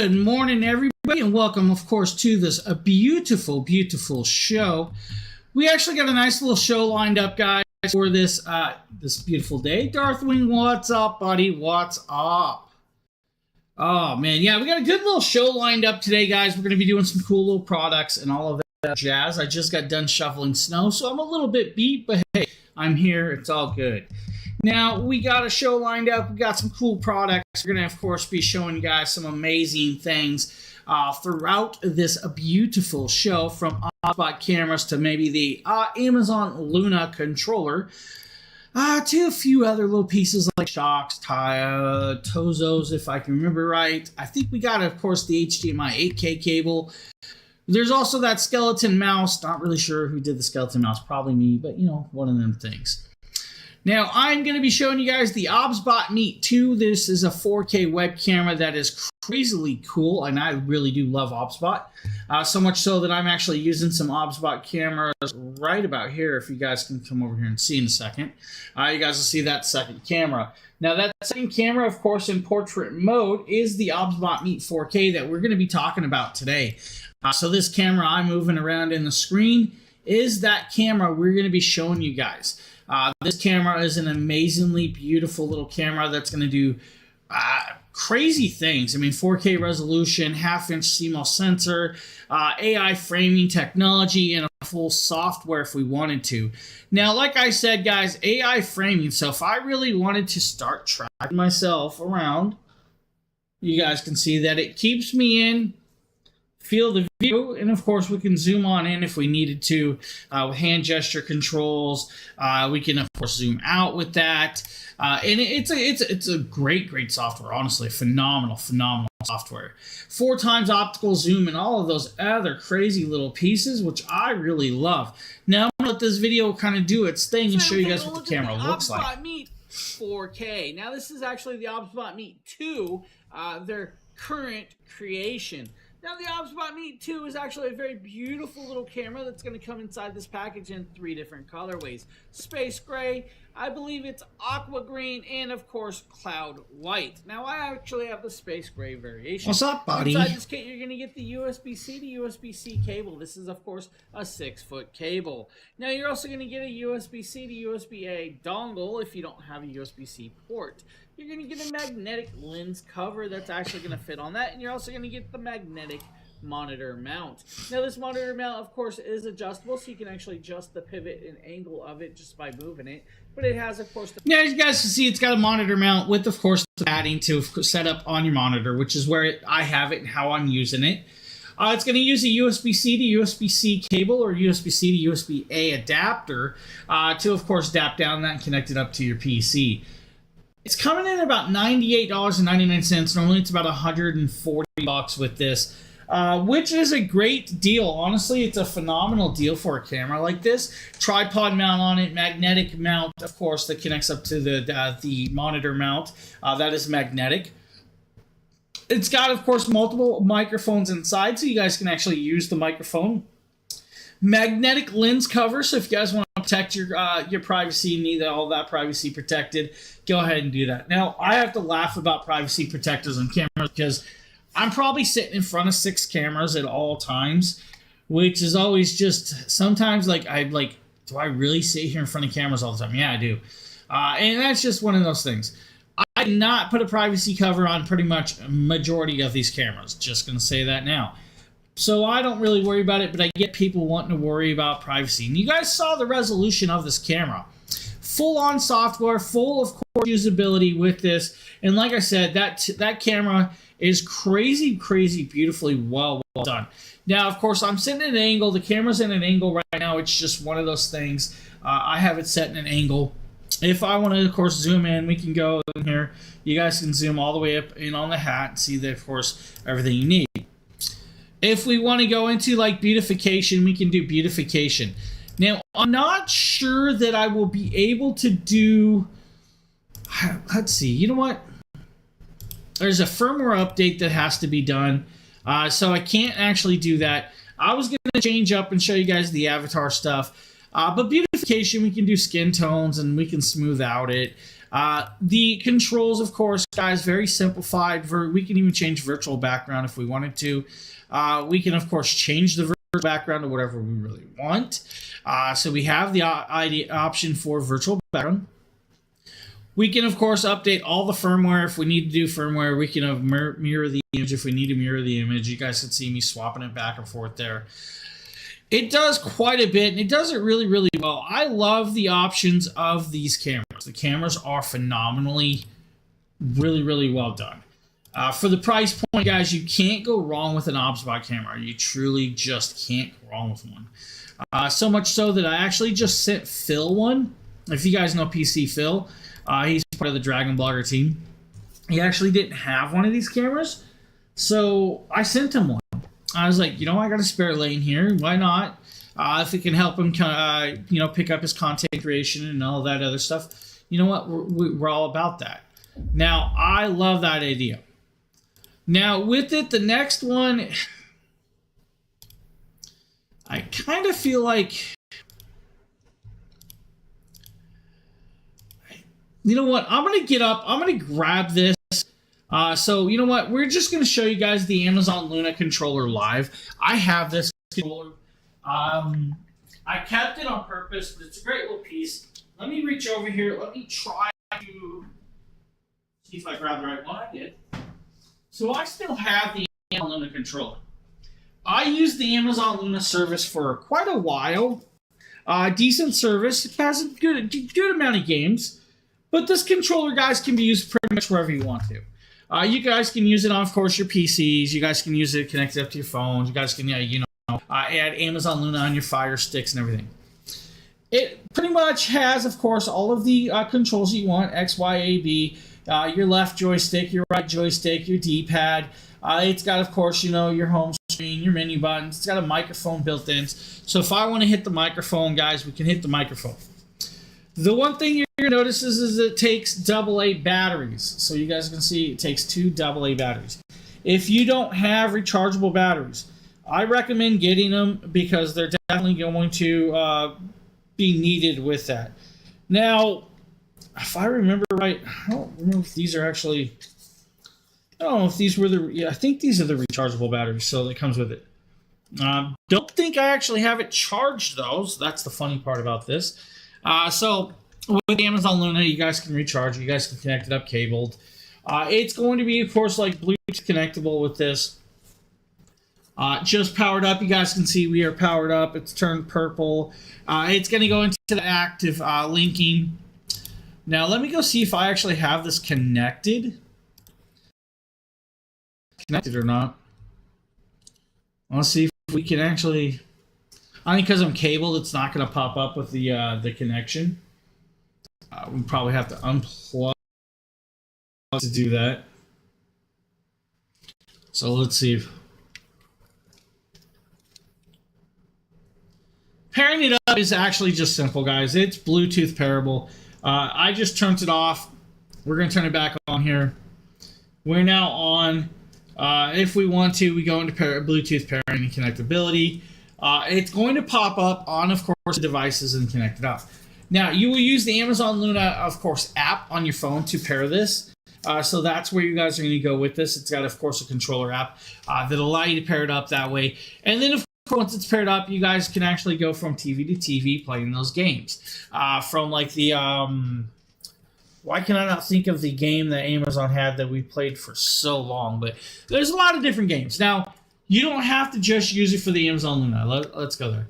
Good morning, everybody, and welcome, of course, to this beautiful, beautiful show. We actually got a nice little show lined up, guys, for this beautiful day. Darthwing, what's up, buddy? What's up? Oh, man, yeah, we got a good little show lined up today, guys. We're going to be doing some cool little products and all of that jazz. I just got done shoveling snow, so I'm a little bit beat, but hey, I'm here. It's all good. Now, we got a show lined up. We got some cool products. We're going to, of course, be showing you guys some amazing things throughout this beautiful show, from Oddbot cameras to maybe the Amazon Luna controller, to a few other little pieces like shocks, Tozos, if I can remember right. I think we got, of course, the HDMI 8K cable. There's also that skeleton mouse. Not really sure who did the skeleton mouse. Probably me, but, you know, one of them things. Now, I'm going to be showing you guys the OBSBot Meet 2. This is a 4K web camera that is crazily cool, and I really do love OBSBot. So much so that I'm actually using some OBSBot cameras right about here, if you guys can come over here and see in a second. You guys will see that second camera. Now, that second camera, of course, in portrait mode, is the OBSBot Meet 4K that we're going to be talking about today. So this camera I'm moving around in the screen is that camera we're going to be showing you guys. This camera is an amazingly beautiful little camera that's going to do crazy things. I mean, 4K resolution, half-inch CMOS sensor, AI framing technology, and a full software if we wanted to. Now, like I said, guys, AI framing. So if I really wanted to start tracking myself around, you guys can see that it keeps me in field of view, and of course we can zoom on in if we needed to with hand gesture controls. We can, of course, zoom out with that, and it's a great software. Honestly, phenomenal software. 4x optical zoom and all of those other crazy little pieces, which I really love. Now I'm gonna let this video kind of do its thing and show you guys what the camera looks like. OBSBot Meet 4K. Now this is actually the OBSBot Meet 2, their current creation. Now, the OBSBot Meet 2 is actually a very beautiful little camera that's going to come inside this package in 3 different colorways. Space gray, I believe it's aqua green, and of course, cloud white. Now, I actually have the space gray variation. What's up, buddy? Inside this kit, you're going to get the USB-C to USB-C cable. This is, of course, a 6-foot cable. Now, you're also going to get a USB-C to USB-A dongle if you don't have a USB-C port. You're going to get a magnetic lens cover that's actually going to fit on that, and you're also going to get the magnetic monitor mount. Now, this monitor mount, of course, is adjustable, so you can actually adjust the pivot and angle of it just by moving it. But it has, of course... Now, as you guys can see, it's got a monitor mount with, of course, the padding to set up on your monitor, which is where I have it and how I'm using it. It's going to use a USB-C to USB-C cable or USB-C to USB-A adapter to, of course, dap down that and connect it up to your PC. It's coming in about $98.99. Normally, it's about $140 with this, which is a great deal. Honestly, it's a phenomenal deal for a camera like this. Tripod mount on it, magnetic mount, of course, that connects up to the monitor mount. That is magnetic. It's got, of course, multiple microphones inside, so you guys can actually use the microphone. Magnetic lens cover, so if you guys want to protect your privacy and need all that privacy protected, go ahead and do that. Now, I have to laugh about privacy protectors on cameras because I'm probably sitting in front of 6 cameras at all times, which is always just sometimes do I really sit here in front of cameras all the time? Yeah, I do. And that's just one of those things. I did not put a privacy cover on pretty much a majority of these cameras. Just going to say that now. So I don't really worry about it, but I get people wanting to worry about privacy. And you guys saw the resolution of this camera. Full-on software, full of course usability with this. And like I said, that camera is crazy beautifully well done. Now, of course, I'm sitting at an angle. The camera's in an angle right now. It's just one of those things. I have it set in an angle. If I want to, of course, zoom in, we can go in here. You guys can zoom all the way up in on the hat and see, that, of course, everything you need. If we want to go into like beautification, we can do beautification. Now, I'm not sure that I will be able to do... Let's see. You know what? There's a firmware update that has to be done. So I can't actually do that. I was going to change up and show you guys the avatar stuff. But beautification, we can do skin tones and we can smooth out it. The controls, of course, guys, very simplified. We can even change virtual background if we wanted to. We can, of course, change the virtual background to whatever we really want. So we have the option for virtual background. We can, of course, update all the firmware. If we need to do firmware, we can mirror the image if we need to mirror the image. You guys can see me swapping it back and forth there. It does quite a bit, and it does it really, really well. I love the options of these cameras. The cameras are phenomenally, really, really well done. For the price point, guys, you can't go wrong with an OBSBot camera. You truly just can't go wrong with one. So much so that I actually just sent Phil one. If you guys know PC Phil, he's part of the Dragon Blogger team. He actually didn't have one of these cameras, so I sent him one. I was like, I got a spare lane here. Why not? If it can help him, pick up his content creation and all that other stuff. You know what? We're all about that. Now, I love that idea. Now, with it, the next one, I kind of feel like, you know what? I'm going to get up. I'm going to grab this. So, you know what? We're just going to show you guys the Amazon Luna controller live. I have this controller. I kept it on purpose, but it's a great little piece. Let me reach over here. Let me try to see if I grab the right one. I did. So I still have the Amazon Luna controller. I used the Amazon Luna service for quite a while. Decent service. It has a good amount of games. But this controller, guys, can be used pretty much wherever you want to. You guys can use it on, of course, your PCs. You guys can use it connected up to your phones. You guys can, add Amazon Luna on your Fire Sticks and everything. It pretty much has, of course, all of the controls you want, X, Y, A, B, your left joystick, your right joystick, your D-pad. It's got, of course, your home screen, your menu buttons. It's got a microphone built in. So if I want to hit the microphone, guys, we can hit the microphone. The one thing you're going to notice is it takes AA batteries. So you guys can see it takes 2 AA batteries. If you don't have rechargeable batteries, I recommend getting them because they're definitely going to be needed with that. Now, if I remember right, I don't remember if these are actually, I don't know if these were I think these are the rechargeable batteries, so it comes with it. Don't think I actually have it charged, though. So that's the funny part about this. So with Amazon Luna, you guys can recharge. You guys can connect it up cabled. It's going to be, of course, like Bluetooth connectable with this. Just powered up. You guys can see we are powered up. It's turned purple. It's going to go into the active linking. Now, let me go see if I actually have this connected. Connected or not. Let's see if we can actually... I think because I'm cabled, it's not going to pop up with the connection. We probably have to unplug to do that. So let's see. Pairing it up is actually just simple, guys. It's Bluetooth pairable. I just turned it off. We're going to turn it back on here. We're now on. If we want to, we go into Bluetooth pairing and connectability. It's going to pop up on, of course, the devices and connect it up. Now, you will use the Amazon Luna, of course, app on your phone to pair this. So that's where you guys are going to go with this. It's got, of course, a controller app that'll allow you to pair it up that way. And then, of course, once it's paired up, you guys can actually go from TV to TV playing those games. From like the... why can I not think of the game that Amazon had that we played for so long? But there's a lot of different games. Now, you don't have to just use it for the Amazon Luna. Let's go there.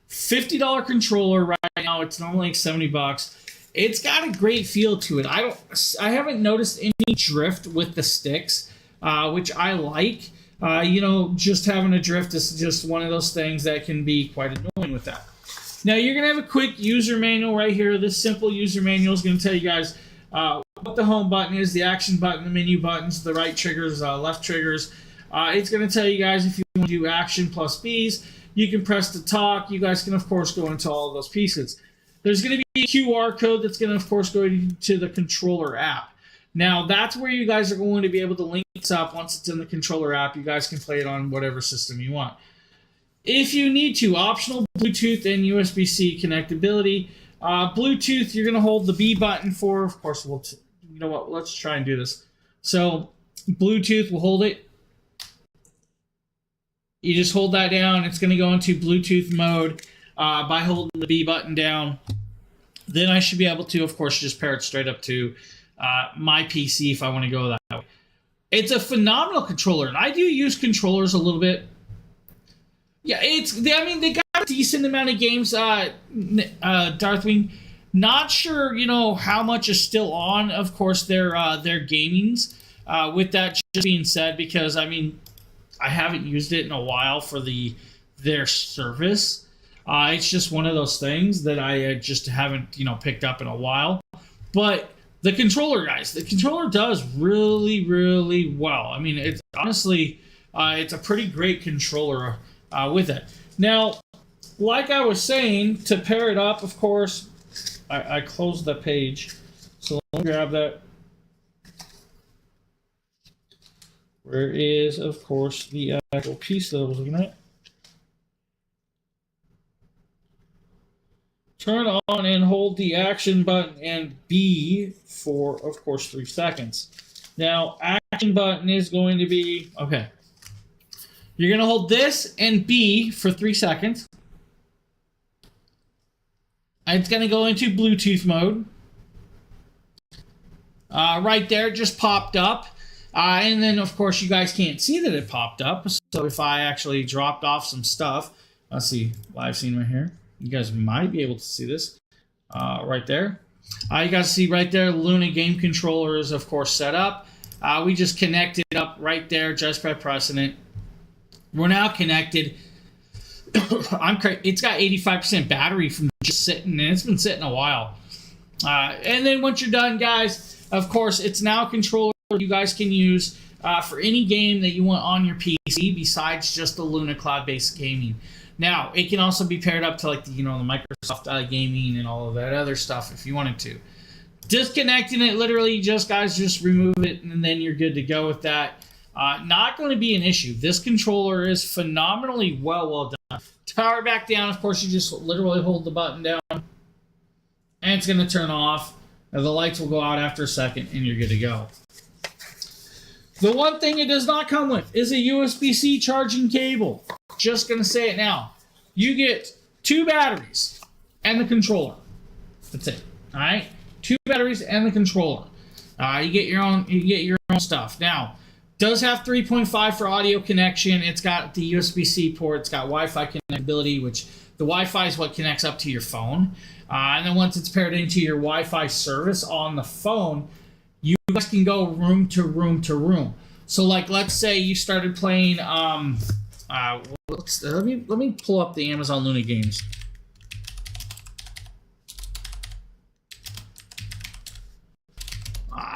$50 controller right now. It's normally like $70. It's got a great feel to it. I haven't noticed any drift with the sticks, which I like. Just having a drift is just one of those things that can be quite annoying with that. Now, you're going to have a quick user manual right here. This simple user manual is going to tell you guys what the home button is, the action button, the menu buttons, the right triggers, left triggers. It's going to tell you guys if you want to do action plus Bs, you can press to talk. You guys can, of course, go into all of those pieces. There's going to be a QR code that's going to, of course, go to the controller app. Now, that's where you guys are going to be able to link this up. Once it's in the controller app, you guys can play it on whatever system you want. If you need to, optional Bluetooth and USB-C connectability. Bluetooth, you're going to hold the B button for, of course, you know what, let's try and do this. So, Bluetooth, we'll hold it. You just hold that down. It's going to go into Bluetooth mode by holding the B button down. Then I should be able to, of course, just pair it straight up to my PC if I want to go that way. It's a phenomenal controller, and I do use controllers a little bit. Yeah, they got a decent amount of games, Darthwing. Not sure, how much is still on, of course, their gamings. With that just being said, because, I haven't used it in a while for their service. It's just one of those things that I just haven't, picked up in a while. But the controller, guys, the controller does really, really well. It's honestly, it's a pretty great controller with it. Now, like I was saying, to pair it up, of course, I closed the page. So let me grab that. Where is, of course, the actual piece that I was looking at? Turn on and hold the action button and B for, of course, 3 seconds. Now, action button is going to be, okay. You're going to hold this and B for 3 seconds. It's going to go into Bluetooth mode. Right there, it just popped up. And then, of course, you guys can't see that it popped up. So if I actually dropped off some stuff, let's see, live scene right here. You guys might be able to see this right there. You guys see right there, Luna game controller is, of course, set up. We just connected up right there just by pressing it. We're now connected. It's got 85% battery from just sitting, and it's been sitting a while. And then once you're done, guys, of course, it's now a controller you guys can use for any game that you want on your PC besides just the Luna cloud-based gaming. Now, it can also be paired up to like the Microsoft gaming and all of that other stuff if you wanted to. Disconnecting it, literally, just remove it, and then you're good to go with that. Not going to be an issue. This controller is phenomenally well done. To power it back down, of course, you just literally hold the button down, and it's going to turn off. The lights will go out after a second, and you're good to go. The one thing it does not come with is a USB-C charging cable. Just going to say it now. You get 2 batteries and the controller. That's it. All right? 2 batteries and the controller. You get your own stuff. Now, does have 3.5 for audio connection. It's got the USB-C port. It's got Wi-Fi connectivity, which the Wi-Fi is what connects up to your phone. And then once it's paired into your Wi-Fi service on the phone, you guys can go room to room to room. So, like, let's say you started playing. Let me pull up the Amazon Luna games.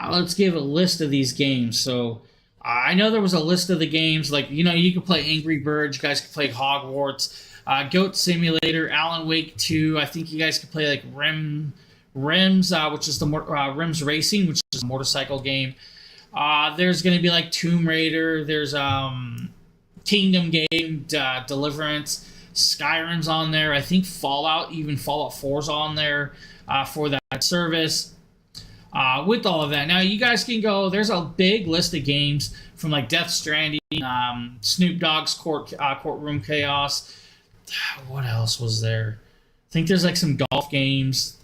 Let's give a list of these games. So, I know there was a list of the games. Like, you could play Angry Birds. You guys could play Hogwarts, Goat Simulator, Alan Wake 2. I think you guys could play like Rims, which is the Rims Racing, which is a motorcycle game. There's going to be like Tomb Raider. There's Kingdom Game, Deliverance, Skyrim's on there. I think Fallout 4's on there for that service. With all of that, now you guys can go. There's a big list of games from like Death Stranding, Snoop Dogg's Courtroom Chaos. What else was there? I think there's like some golf games.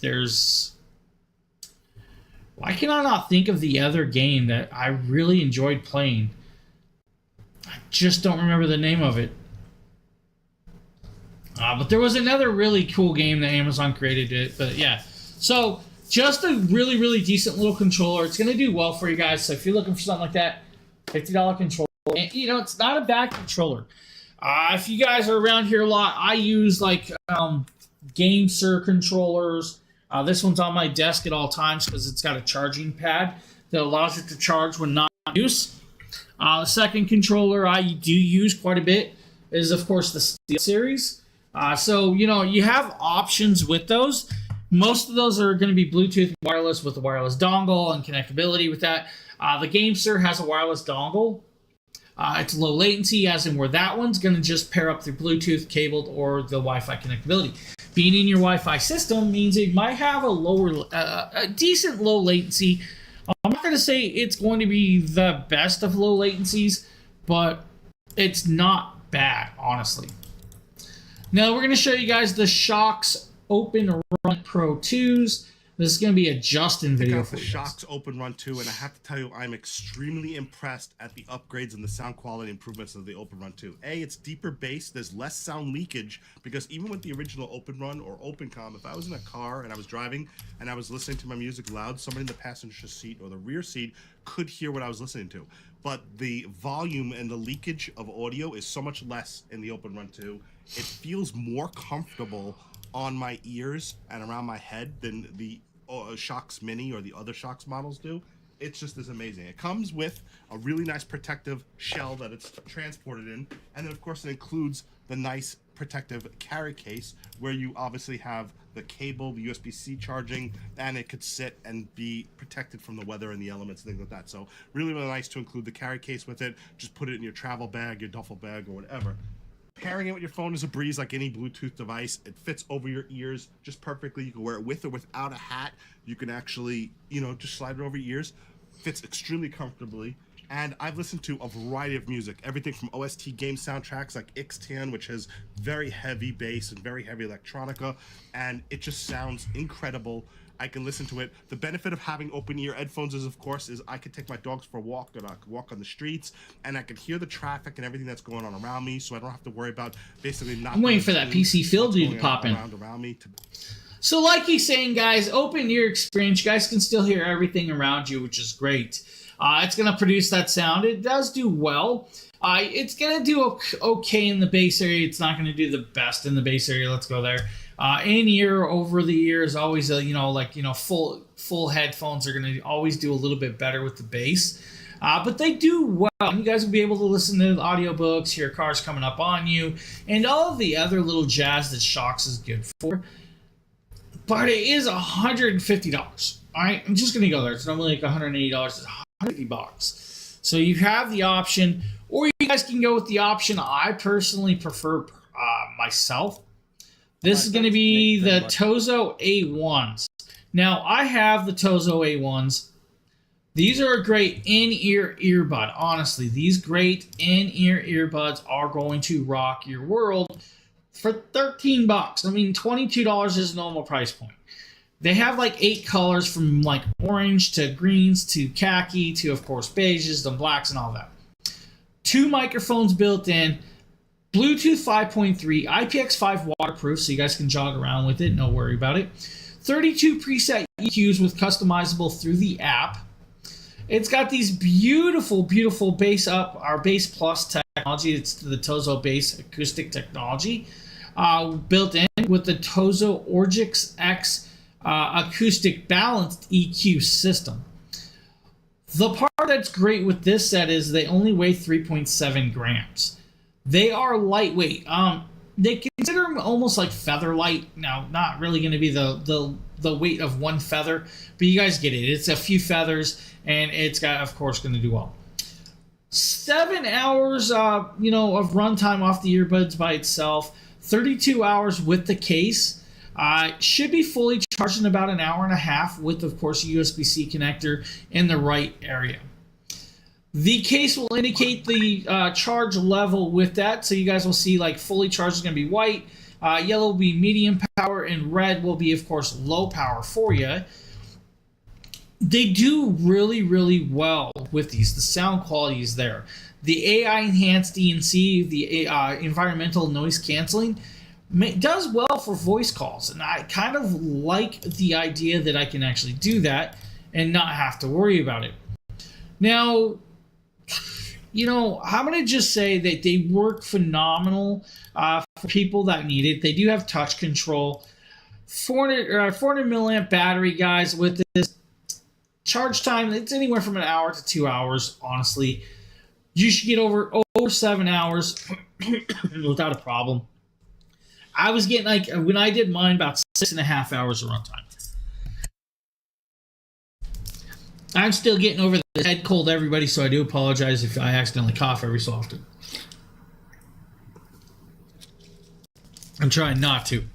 Why can I not think of the other game that I really enjoyed playing? I just don't remember the name of it. But there was another really cool game that Amazon created it. But yeah, so just a really, really decent little controller. It's going to do well for you guys. So if you're looking for something like that, $50 controller. And, it's not a bad controller. If you guys are around here a lot, I use like GameSir controllers. This one's on my desk at all times because it's got a charging pad that allows it to charge when not in use. The second controller I do use quite a bit is, of course, the Steel Series. So, you have options with those. Most of those are going to be Bluetooth wireless with a wireless dongle and connectability with that. The GameSir has a wireless dongle. It's low latency, as in where that one's going to just pair up through Bluetooth, cabled, or the Wi-Fi connectability. Being in your Wi-Fi system means it might have a decent low latency. I'm not going to say it's going to be the best of low latencies, but it's not bad, honestly. Now we're going to show you guys the Shox Open Run Pro 2s. This is going to be a Justin video for you guys. Shox Open Run 2, and I have to tell you, I'm extremely impressed at the upgrades and the sound quality improvements of the Open Run 2. It's deeper bass, there's less sound leakage, because even with the original Open Run or OpenCom, if I was in a car and I was driving and I was listening to my music loud, somebody in the passenger seat or the rear seat could hear what I was listening to. But the volume and the leakage of audio is so much less in the Open Run 2. It feels more comfortable on my ears and around my head than the Shox Mini or the other Shox models do. It's just as amazing. It comes with a really nice protective shell that it's transported in, and then of course it includes the nice protective carry case where you obviously have the cable, the USB-C charging, and it could sit and be protected from the weather and the elements and things like that. So really, really nice to include the carry case with it. Just put it in your travel bag, your duffel bag, or whatever. Pairing it with your phone is a breeze, like any Bluetooth device. It fits over your ears just perfectly. You can wear it with or without a hat. You can actually, just slide it over your ears. Fits extremely comfortably. And I've listened to a variety of music, everything from OST game soundtracks like X10, which has very heavy bass and very heavy electronica, and it just sounds incredible. I can listen to it. The benefit of having open ear headphones is, of course, I could take my dogs for a walk, and I could walk on the streets, and I could hear the traffic and everything that's going on around me, so I don't have to worry about basically not. I'm waiting for that PC Field to pop in. Around me So like he's saying, guys, open ear experience. You guys can still hear everything around you, which is great. It's going to produce that sound. It does do well. It's going to do okay in the bass area. It's not going to do the best in the bass area. Let's go there. In ear, over the ear is always full headphones are going to always do a little bit better with the bass. But they do well. You guys will be able to listen to audiobooks, hear cars coming up on you, and all of the other little jazz that Shox is good for. But it is $150. All right, I'm just going to go there. It's normally like $180. It's $150. So you have the option, or you guys can go with the option I personally prefer myself. This is going to be the Tozo A1s. Now, I have the Tozo A1s. These are a great in-ear earbud. Honestly, these great in-ear earbuds are going to rock your world for $13. I mean, $22 is a normal price point. They have like 8 colors, from like orange to greens to khaki to, of course, beiges and blacks and all that. 2 microphones built in, Bluetooth 5.3, IPX5 waterproof, so you guys can jog around with it, no worry about it. 32 preset EQs with customizable through the app. It's got these beautiful, beautiful bass up, our Bass Plus technology. It's the Tozo Bass acoustic technology built in with the Tozo Orgix X acoustic balanced EQ system. The part that's great with this set is they only weigh 3.7 grams. They are lightweight. They consider them almost like feather light. Now, not really going to be the weight of one feather, but you guys get it. It's a few feathers, and it's got, of course, going to do well. 7 hours, of runtime off the earbuds by itself. 32 hours with the case. Should be fully charged in about an hour and a half with, of course, a USB-C connector in the right area. The case will indicate the charge level with that, so you guys will see like fully charged is going to be white, yellow will be medium power, and red will be, of course, low power for you. They do really, really well with these. The sound quality is there. The AI enhanced DNC, the environmental noise canceling, does well for voice calls, and I kind of like the idea that I can actually do that and not have to worry about it. Now, I'm going to just say that they work phenomenal for people that need it. They do have touch control. 400 milliamp battery, guys, with this. Charge time, it's anywhere from an hour to 2 hours, honestly. You should get over 7 hours without a problem. I was getting, when I did mine, about 6.5 hours of runtime. I'm still getting over the head cold, everybody, so I do apologize if I accidentally cough every so often. I'm trying not to.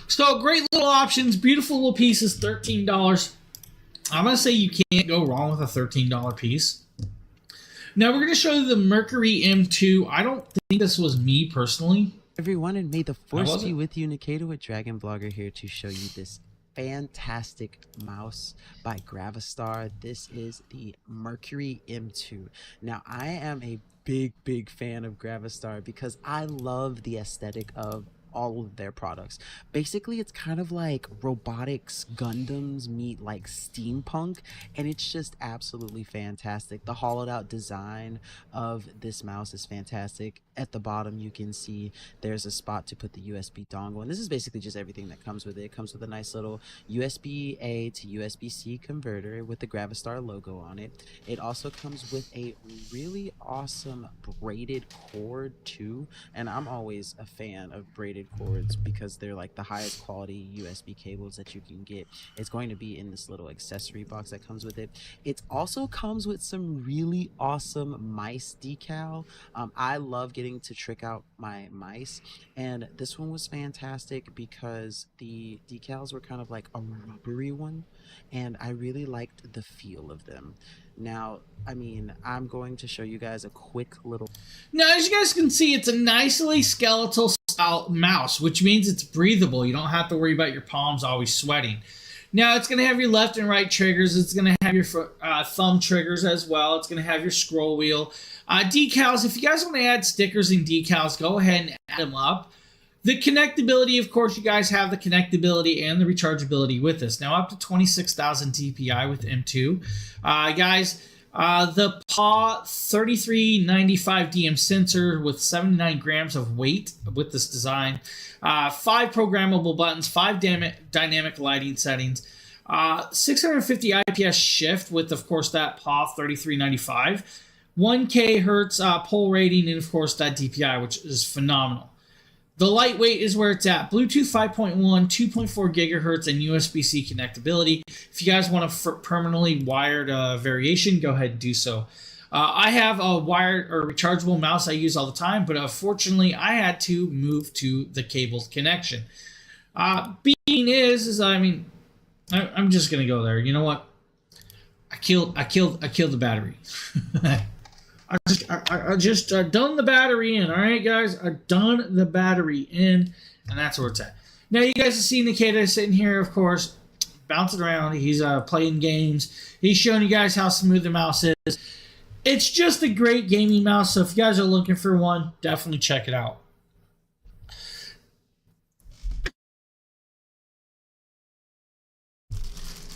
So, great little options, beautiful little pieces, $13. I'm going to say you can't go wrong with a $13 piece. Now, we're going to show you the Mercury M2. I don't think this was me personally. Everyone, and may the force be with you. Nikita with Dragon Blogger here to show you this fantastic mouse by Gravistar. This is the Mercury M2. Now, I am a big fan of Gravistar because I love the aesthetic of all of their products. Basically, it's kind of like robotics Gundams meet like steampunk, and it's just absolutely fantastic. The hollowed out design of this mouse is fantastic. At the bottom, you can see there's a spot to put the USB dongle, and this is basically just everything that comes with it. It comes with a nice little USB-A to USB-C converter with the Gravistar logo on it. It also comes with a really awesome braided cord too, and I'm always a fan of braided cords because they're like the highest quality USB cables that you can get. It's going to be in this little accessory box that comes with it. It also comes with some really awesome mice decal. I love getting to trick out my mice, and this one was fantastic because the decals were kind of like a rubbery one, and I really liked the feel of them. Now, I mean, I'm going to show you guys a quick little... Now, as you guys can see, it's a nicely skeletal style mouse, which means it's breathable. You don't have to worry about your palms always sweating. Now, it's going to have your left and right triggers. It's going to have your thumb triggers as well. It's going to have your scroll wheel. Decals, if you guys want to add stickers and decals, go ahead and add them up. The connectability, of course, you guys have the connectability and the rechargeability with this. Now, up to 26,000 DPI with M2. Guys, the PAW 3395 DM sensor with 79 grams of weight with this design. 5 programmable buttons, 5 dynamic lighting settings. 650 IPS shift with, of course, that PAW 3395. 1K hertz pull rating, and, of course, that DPI, which is phenomenal. The lightweight is where it's at. Bluetooth 5.1, 2.4 gigahertz, and USB-C connectability. If you guys want a permanently wired variation, go ahead and do so. I have a wired or rechargeable mouse I use all the time, but unfortunately, I had to move to the cable connection. Being is I mean, I'm just gonna go there. You know what? I killed the battery. I just done the battery in, all right, guys? I done the battery in, and that's where it's at. Now, you guys have seen Nikita sitting here, of course, bouncing around. He's playing games. He's showing you guys how smooth the mouse is. It's just a great gaming mouse, so if you guys are looking for one, definitely check it out.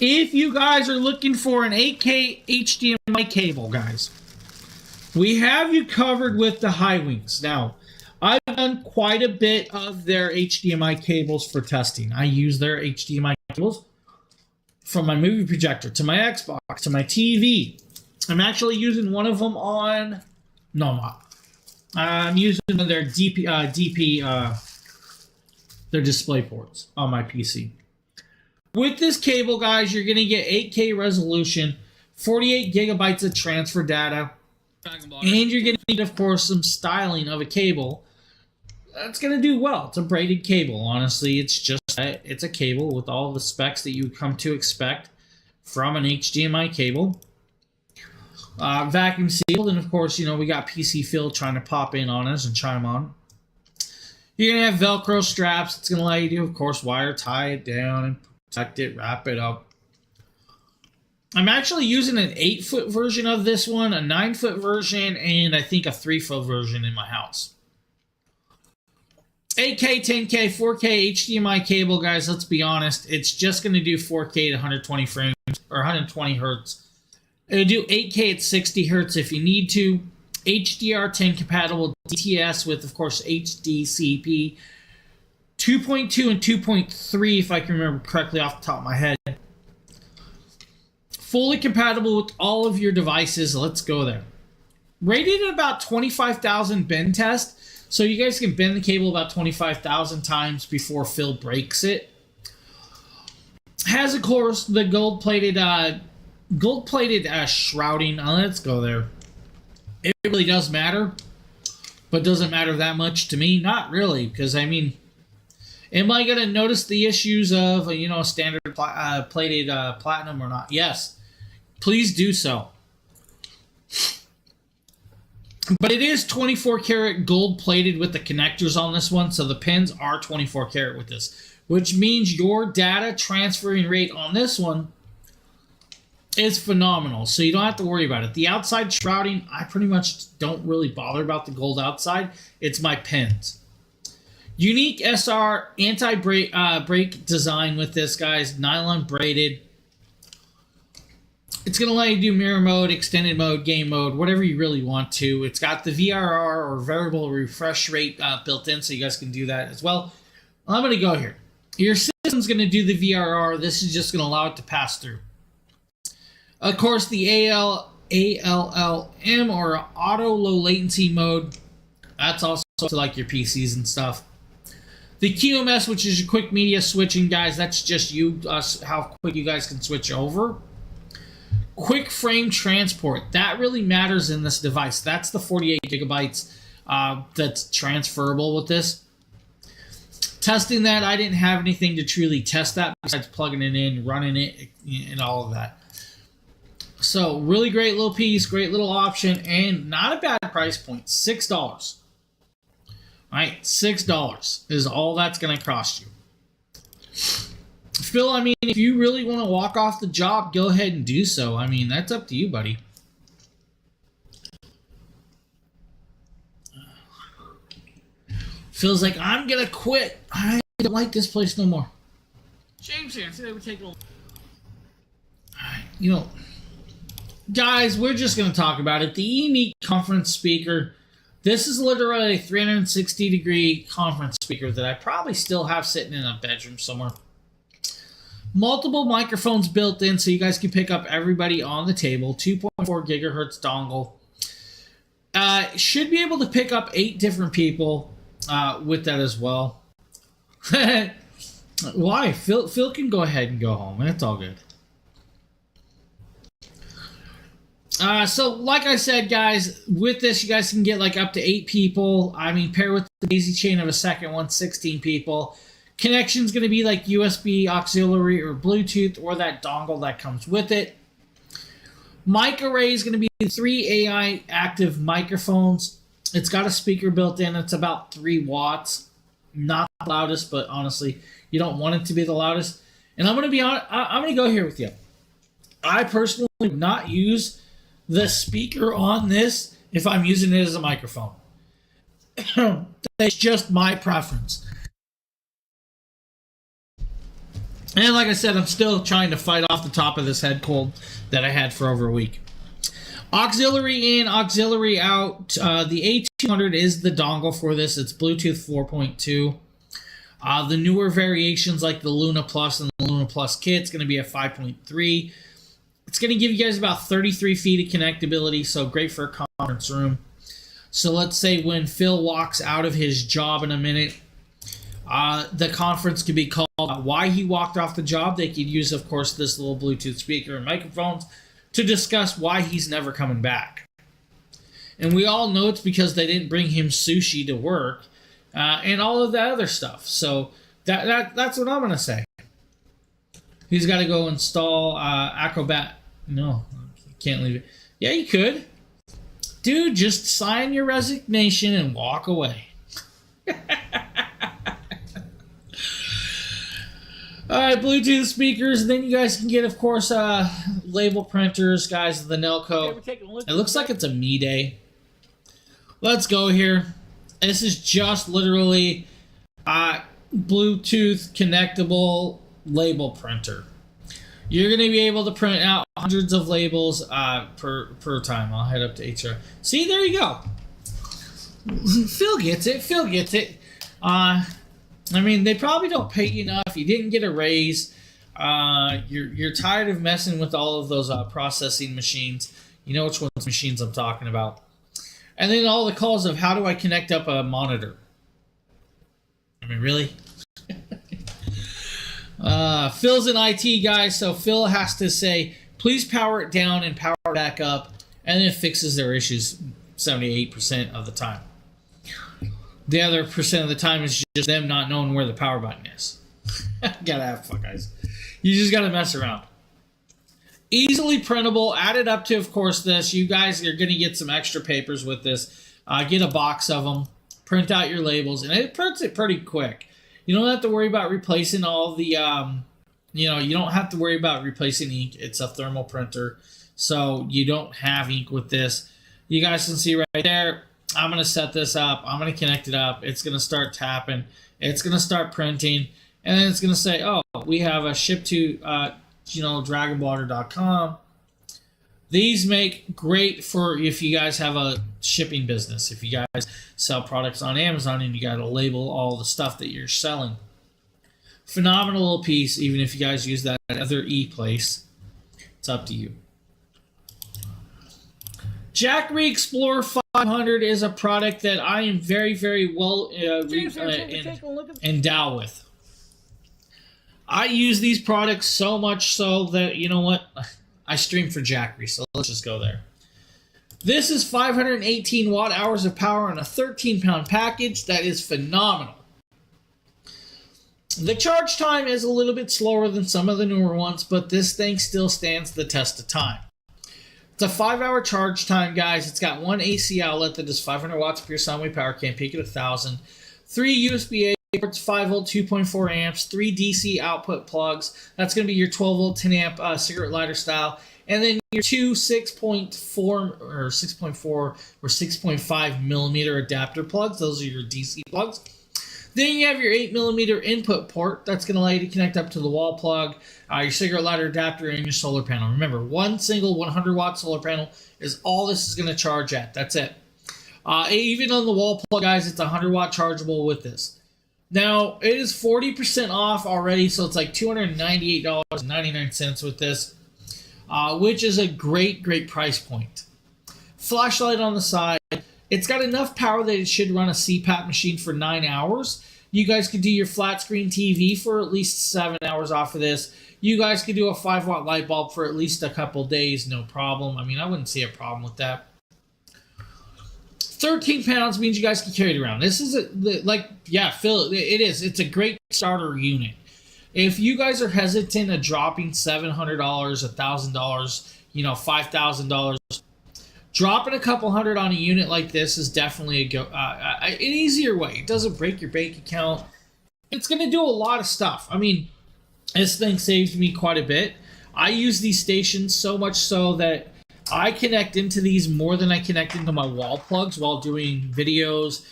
If you guys are looking for an 8K HDMI cable, guys, we have you covered with the High Wings. Now, I've done quite a bit of their HDMI cables for testing. I use their HDMI cables from my movie projector to my Xbox to my TV. I'm actually using one of them on... No, I'm not. I'm using their their display ports on my PC. With this cable, guys, you're going to get 8K resolution, 48 gigabytes of transfer data, and you're going to need, of course, some styling of a cable. That's going to do well. It's a braided cable. Honestly, it's a cable with all the specs that you come to expect from an HDMI cable. Vacuum sealed, and of course, you know, we got PC Phil trying to pop in on us and chime on. You're going to have Velcro straps. It's going to allow you to, of course, wire tie it down and protect it, wrap it up. I'm actually using an 8-foot version of this one, a 9-foot version, and I think a 3-foot version in my house. 8K, 10K, 4K HDMI cable, guys, let's be honest. It's just going to do 4K to 120 frames, or 120 hertz. It'll do 8K at 60 hertz if you need to. HDR10 compatible DTS with, of course, HDCP 2.2 and 2.3, if I can remember correctly off the top of my head. Fully compatible with all of your devices. Let's go there. Rated at about 25,000 bend test. So you guys can bend the cable about 25,000 times before Phil breaks it. Has, of course, the gold-plated gold-plated shrouding. Let's go there. It really does matter, but doesn't matter that much to me. Not really, because I mean, am I going to notice the issues of a standard plated platinum or not? Yes, please do so. But it is 24 karat gold plated with the connectors on this one, so the pins are 24 karat with this, which means your data transferring rate on this one is phenomenal, so you don't have to worry about it. The outside shrouding, I pretty much don't really bother about the gold outside. It's my pins. Unique SR anti-break design with this, guys. Nylon braided. It's going to let you do mirror mode, extended mode, game mode, whatever you really want to. It's got the VRR or variable refresh rate built in, so you guys can do that as well. I'm going to go here. Your system's going to do the VRR. This is just going to allow it to pass through. Of course, the ALLM or auto low latency mode, that's also to like your PCs and stuff. The QMS, which is your quick media switching, guys, that's just how quick you guys can switch over. Quick frame transport, that really matters in this device. That's the 48 gigabytes that's transferable with this. Testing that, I didn't have anything to truly test that besides plugging it in, running it, and all of that. So, really great little piece, great little option, and not a bad price point, $6. All right, $6 is all that's going to cost you. Phil, I mean, if you really want to walk off the job, go ahead and do so. I mean, that's up to you, buddy. Phil's like, I'm going to quit. I don't like this place no more. James here. Today we take a little. Guys, we're just going to talk about it. The Unique conference speaker. This is literally a 360-degree conference speaker that I probably still have sitting in a bedroom somewhere. Multiple microphones built in so you guys can pick up everybody on the table. 2.4 gigahertz dongle. Should be able to pick up 8 different people with that as well. Why? Phil can go ahead and go home. It's all good. So, like I said, guys, with this, you guys can get like up to 8 people. I mean, pair with the daisy chain of a second one, 16 people. Connection's going to be like USB auxiliary or Bluetooth or that dongle that comes with it. Mic array is going to be 3 AI active microphones. It's got a speaker built in. It's about 3 watts. Not the loudest, but honestly, you don't want it to be the loudest. And I'm going to be honest, I'm going to go here with you. I personally would not use the speaker on this if I'm using it as a microphone. It's just my preference. And like I said, I'm still trying to fight off the top of this head cold that I had for over a week. Auxiliary in, auxiliary out. The A200 is the dongle for this. It's Bluetooth 4.2. The newer variations like the Luna Plus and the Luna Plus Kit, it's going to be a 5.3. It's going to give you guys about 33 feet of connectability, so great for a conference room. So let's say when Phil walks out of his job in a minute, the conference could be called Why He Walked Off the Job. They could use, of course, this little Bluetooth speaker and microphones to discuss why he's never coming back. And we all know it's because they didn't bring him sushi to work and all of that other stuff. So that's what I'm going to say. He's got to go install Acrobat. No, can't leave it. Yeah, you could. Dude, just sign your resignation and walk away. Alright, Bluetooth speakers, and then you guys can get, of course, label printers, guys, the Nelco. It looks like it's a Me Day. Let's go here. This is just literally Bluetooth connectable label printer. You're going to be able to print out hundreds of labels per time. I'll head up to HR. See, there you go. Phil gets it. Phil gets it. I mean, they probably don't pay you enough. You didn't get a raise. You're tired of messing with all of those processing machines. You know which ones machines I'm talking about. And then all the calls of how do I connect up a monitor? I mean, really? Phil's an IT guy, so Phil has to say, please power it down and power it back up, and then it fixes their issues 78% of the time. The other percent of the time is just them not knowing where the power button is. Gotta have fun, guys. You just gotta mess around. Easily printable, added up to, of course, this. You guys are gonna get some extra papers with this. Get a box of them, print out your labels, and it prints it pretty quick. You don't have to worry about replacing all the, you don't have to worry about replacing ink. It's a thermal printer, so you don't have ink with this. You guys can see right there. I'm going to set this up. I'm going to connect it up. It's going to start tapping. It's going to start printing. And then it's going to say, oh, we have a ship to, dragonblogger.com. These make great for if you guys have a shipping business. If you guys sell products on Amazon and you got to label all the stuff that you're selling. Phenomenal little piece, even if you guys use that other e-place. It's up to you. Jackery Explorer 500 is a product that I am very, very well endowed with. I use these products so much so that, you know what, I stream for Jackery, so let's just go there. This is 518 watt hours of power on a 13-pound package. That is phenomenal. The charge time is a little bit slower than some of the newer ones, but this thing still stands the test of time. It's a 5-hour charge time, guys. It's got one AC outlet that is 500 watts of pure sound wave power, can peak at 1,000. 3 USB-A ports, 5-volt, 2.4 amps, 3 DC output plugs. That's going to be your 12-volt, 10-amp cigarette lighter style. And then your two 6.4 or 6.4 or 6.5 millimeter adapter plugs. Those are your DC plugs. Then you have your 8mm input port. That's going to allow you to connect up to the wall plug, your cigarette lighter adapter, and your solar panel. Remember, one single 100-watt solar panel is all this is going to charge at. That's it. Even on the wall plug, guys, it's 100-watt chargeable with this. Now, it is 40% off already, so it's like $298.99 with this, which is a great, great price point. Flashlight on the side. It's got enough power that it should run a CPAP machine for 9 hours. You guys could do your flat screen TV for at least 7 hours off of this. You guys could do a 5-watt light bulb for at least a couple days, no problem. I mean, I wouldn't see a problem with that. 13 pounds means you guys can carry it around. This is Phil, it is. It's a great starter unit. If you guys are hesitant of dropping $700, $1,000, $5,000, dropping a couple hundred on a unit like this is definitely an easier way. It doesn't break your bank account. It's going to do a lot of stuff. I mean, this thing saves me quite a bit. I use these stations so much so that I connect into these more than I connect into my wall plugs while doing videos,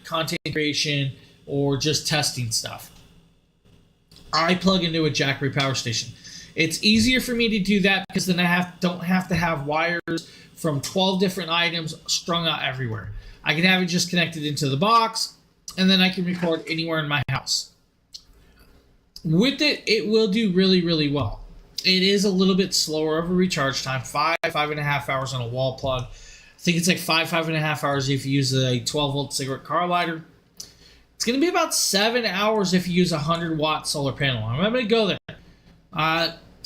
content creation, or just testing stuff. I plug into a Jackery power station. It's easier for me to do that because then I don't have to have wires from 12 different items strung out everywhere. I can have it just connected into the box, and then I can record anywhere in my house. With it, it will do really, really well. It is a little bit slower of a recharge time, 5.5 hours on a wall plug. I think it's like 5.5 hours if you use a 12-volt cigarette car lighter. It's going to be about 7 hours if you use a 100-watt solar panel. I'm going to go there.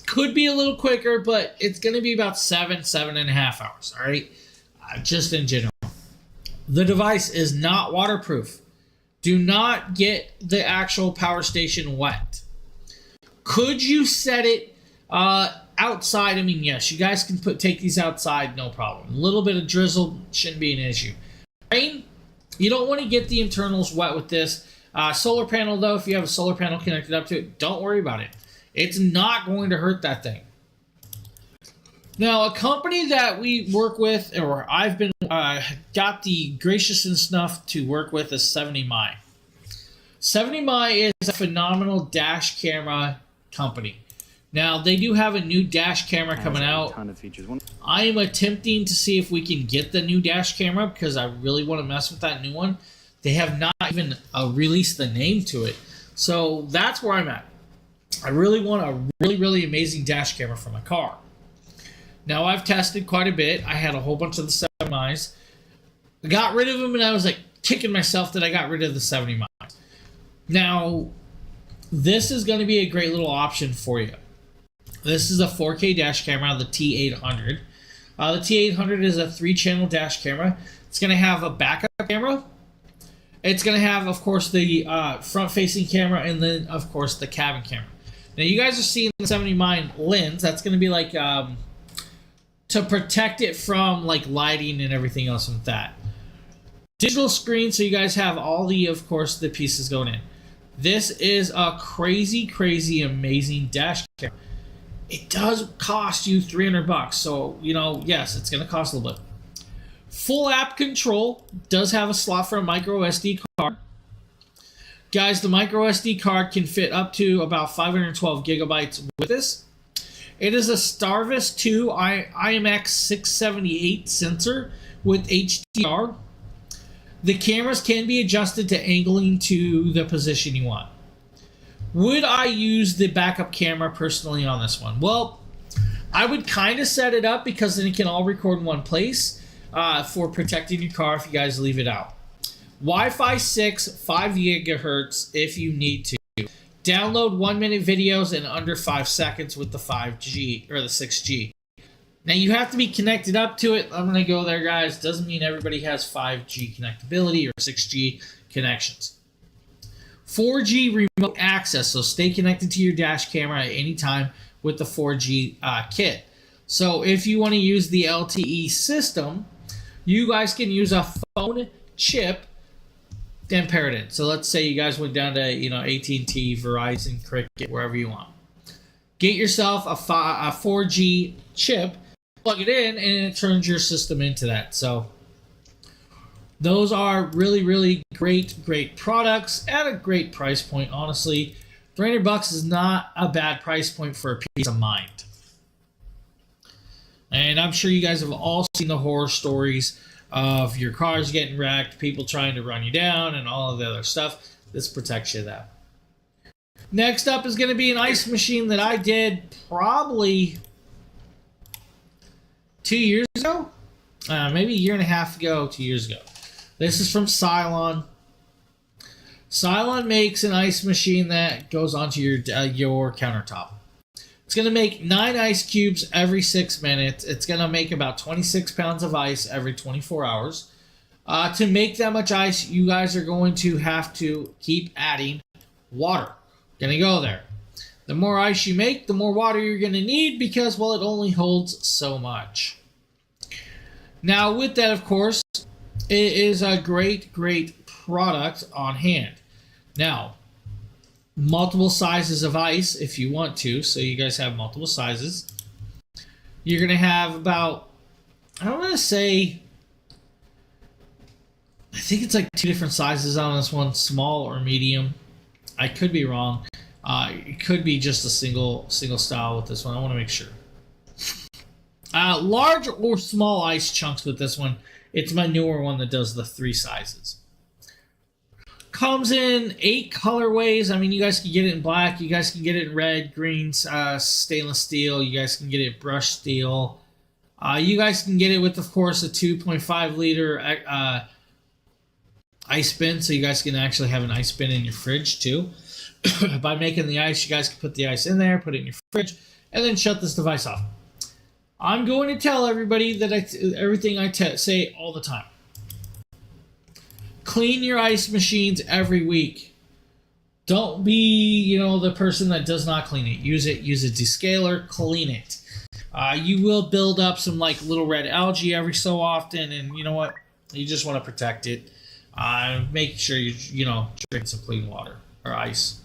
Could be a little quicker, but it's going to be about 7.5 hours, all right? Just in general. The device is not waterproof. Do not get the actual power station wet. Could you set it outside? I mean, yes, you guys can take these outside, no problem. A little bit of drizzle shouldn't be an issue. Rain, you don't want to get the internals wet with this. Solar panel, though, if you have a solar panel connected up to it, don't worry about it. It's not going to hurt that thing. Now, a company that we work with, or I've been got the graciousness enough to work with, is 70mi. 70mi is a phenomenal dash camera company. Now, they do have a new dash camera coming out. Ton of features. I am attempting to see if we can get the new dash camera because I really want to mess with that new one. They have not even released the name to it. So that's where I'm at. I really want a really, really amazing dash camera for my car. Now, I've tested quite a bit. I had a whole bunch of the 70mis. I got rid of them, and I was like kicking myself that I got rid of the 70mis. Now, this is going to be a great little option for you. This is a 4K dash camera, the T800. The T800 is a 3-channel dash camera. It's going to have a backup camera. It's going to have, of course, the front-facing camera, and then, of course, the cabin camera. Now, you guys are seeing the 70mm lens. That's going to be like to protect it from like lighting and everything else with that. Digital screen, so you guys have all the, of course, the pieces going in. This is a crazy, crazy, amazing dash camera. It does cost you $300, so, you know, yes, it's going to cost a little bit. Full app control, does have a slot for a micro SD card. Guys, the micro SD card can fit up to about 512 gigabytes with this. It is a Starvis 2 IMX 678 sensor with HDR. The cameras can be adjusted to angling to the position you want. Would I use the backup camera personally on this one? Well, I would kind of set it up because then it can all record in one place for protecting your car if you guys leave it out. Wi-Fi 6, 5 gigahertz if you need to. Download 1-minute videos in under 5 seconds with the 5G or the 6G. Now you have to be connected up to it. I'm going to go there, guys. Doesn't mean everybody has 5G connectability or 6G connections. 4G remote access, so stay connected to your dash camera at any time with the 4G kit. So if you want to use the LTE system, you guys can use a phone chip and pair it in. So let's say you guys went down to, you know, AT&T, Verizon, Cricket, wherever you want. Get yourself a 4G chip, plug it in, and it turns your system into that. So those are really, really great products at a great price point. Honestly, $300 is not a bad price point for a peace of mind. And I'm sure you guys have all seen the horror stories of your cars getting wrecked, people trying to run you down, and all of the other stuff. This protects you that. Next up is going to be an ice machine that I did probably 2 years ago, maybe a year and a half ago, 2 years ago. This is from Cylon. Cylon makes an ice machine that goes onto your countertop. It's going to make 9 ice cubes every 6 minutes. It's going to make about 26 pounds of ice every 24 hours. To make that much ice, you guys are going to have to keep adding water. Going to go there. The more ice you make, the more water you're going to need because, well, it only holds so much. Now, with that, of course, it is a great product on hand. Now, multiple sizes of ice if you want to, so you guys have multiple sizes. You're going to have about, I want to say, I think it's like 2 different sizes on this one, small or medium. I could be wrong. It could be just a single style with this one. I want to make sure. Large or small ice chunks with this one. It's my newer one that does the 3 sizes. Comes in 8 colorways. I mean, you guys can get it in black. You guys can get it in red, green, stainless steel. You guys can get it brushed steel. You guys can get it with, of course, a 2.5 liter ice bin. So you guys can actually have an ice bin in your fridge too. By making the ice, you guys can put the ice in there, put it in your fridge, and then shut this device off. I'm going to tell everybody that everything I say all the time. Clean your ice machines every week. Don't be, the person that does not clean it. Use a descaler, clean it. You will build up some like little red algae every so often, and you know what? You just want to protect it. Make sure you drink some clean water or ice.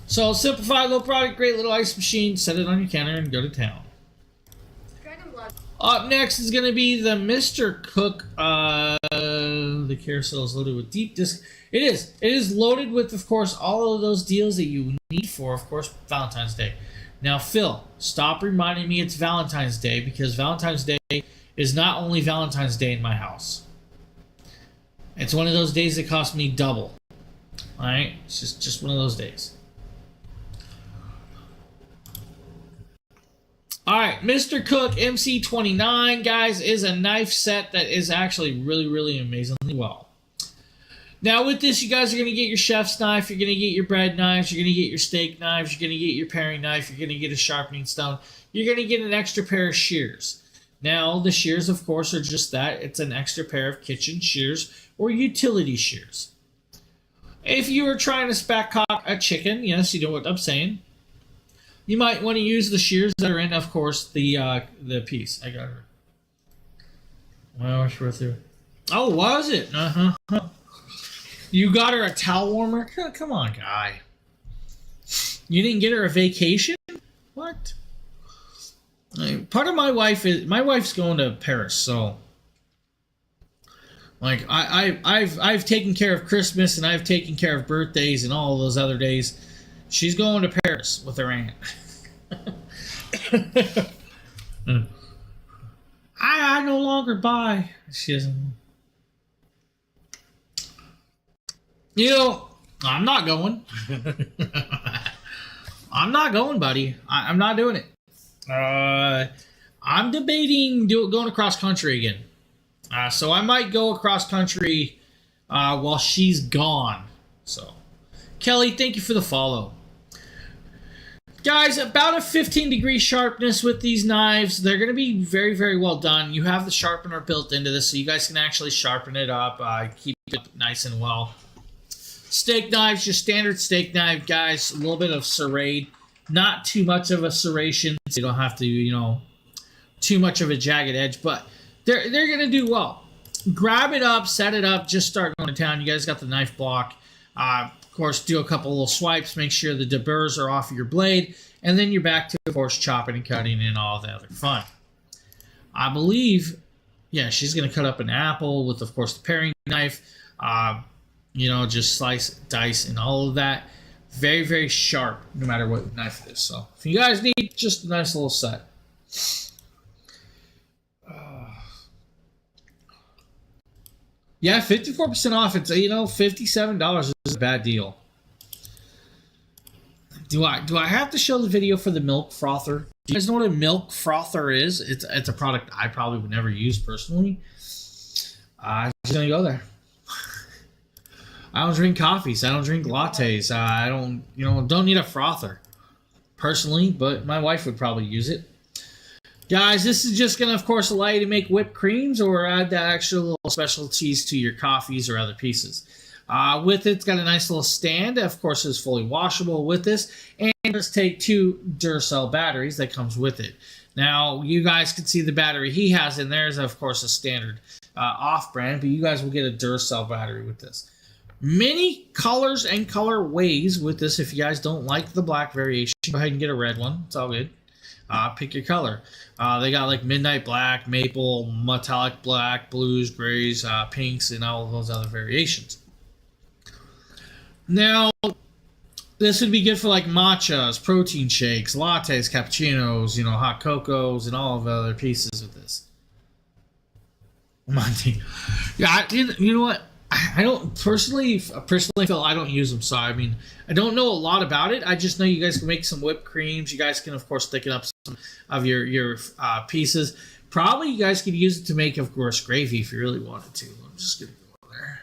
So simplified little product, great little ice machine. Set it on your counter and go to town. Up next is going to be the Mr. Cook. The carousel is loaded with deep disc. It is. It is loaded with, of course, all of those deals that you need for, of course, Valentine's Day. Now, Phil, stop reminding me it's Valentine's Day, because Valentine's Day is not only Valentine's Day in my house. It's one of those days that cost me double. All right? It's just one of those days. All right, Mr. Cook MC29, guys, is a knife set that is actually really, really amazingly well. Now with this, you guys are going to get your chef's knife, you're going to get your bread knives, you're going to get your steak knives, you're going to get your paring knife, you're going to get a sharpening stone, you're going to get an extra pair of shears. Now the shears, of course, are just that. It's an extra pair of kitchen shears or utility shears. If you were trying to spatcock a chicken, yes, you know what I'm saying, you might want to use the shears that are in, of course, the piece. I got her. Well, we're through. Oh, was it? Uh-huh. You got her a towel warmer? Come on, guy. You didn't get her a vacation? What? Part of my wife's going to Paris, so like I've taken care of Christmas and I've taken care of birthdays and all those other days. She's going to Paris with her aunt. I no longer buy. She doesn't. You know, I'm not going. I'm not going, buddy. I'm not doing it. I'm debating going across country again. So I might go across country while she's gone. So, Kelly, thank you for the follow. Guys, about a 15-degree sharpness with these knives. They're going to be very, very well done. You have the sharpener built into this, so you guys can actually sharpen it up, keep it nice and well. Steak knives, your standard steak knife, guys. A little bit of serrate. Not too much of a serration, so you don't have to, you know, too much of a jagged edge, but they're going to do well. Grab it up, set it up, just start going to town. You guys got the knife block. Of course, do a couple little swipes, make sure the deburrs are off of your blade, and then you're back to, of course, chopping and cutting and all the other fun. I believe, yeah, she's going to cut up an apple with, of course, the paring knife. You know, just slice, dice, and all of that. Very, very sharp, no matter what knife it is. So, if you guys need just a nice little set. Yeah, 54% off. It's, you know, $57 is a bad deal. Do I have to show the video for the milk frother? Do you guys know what a milk frother is? It's a product I probably would never use personally. I'm just gonna go there. I don't drink coffees. I don't drink lattes. I don't need a frother personally, but my wife would probably use it. Guys, this is just going to, of course, allow you to make whipped creams or add the actual little specialties to your coffees or other pieces. With it, it's got a nice little stand. Of course, it's fully washable with this. And let's take 2 Duracell batteries that comes with it. Now, you guys can see the battery he has in there is, of course, a standard off-brand, but you guys will get a Duracell battery with this. Many colors and color ways with this. If you guys don't like the black variation, go ahead and get a red one. It's all good. Pick your color. They got like midnight black, maple, metallic black, blues, grays, pinks, and all of those other variations. Now, this would be good for like matchas, protein shakes, lattes, cappuccinos, you know, hot cocos, and all of the other pieces with this. Yeah, you know what? I don't personally feel I don't use them, so I mean I don't know a lot about it. I just know you guys can make some whipped creams. You guys can of course thicken up some of your pieces. Probably you guys could use it to make, of course, gravy if you really wanted to. I'm just gonna go there.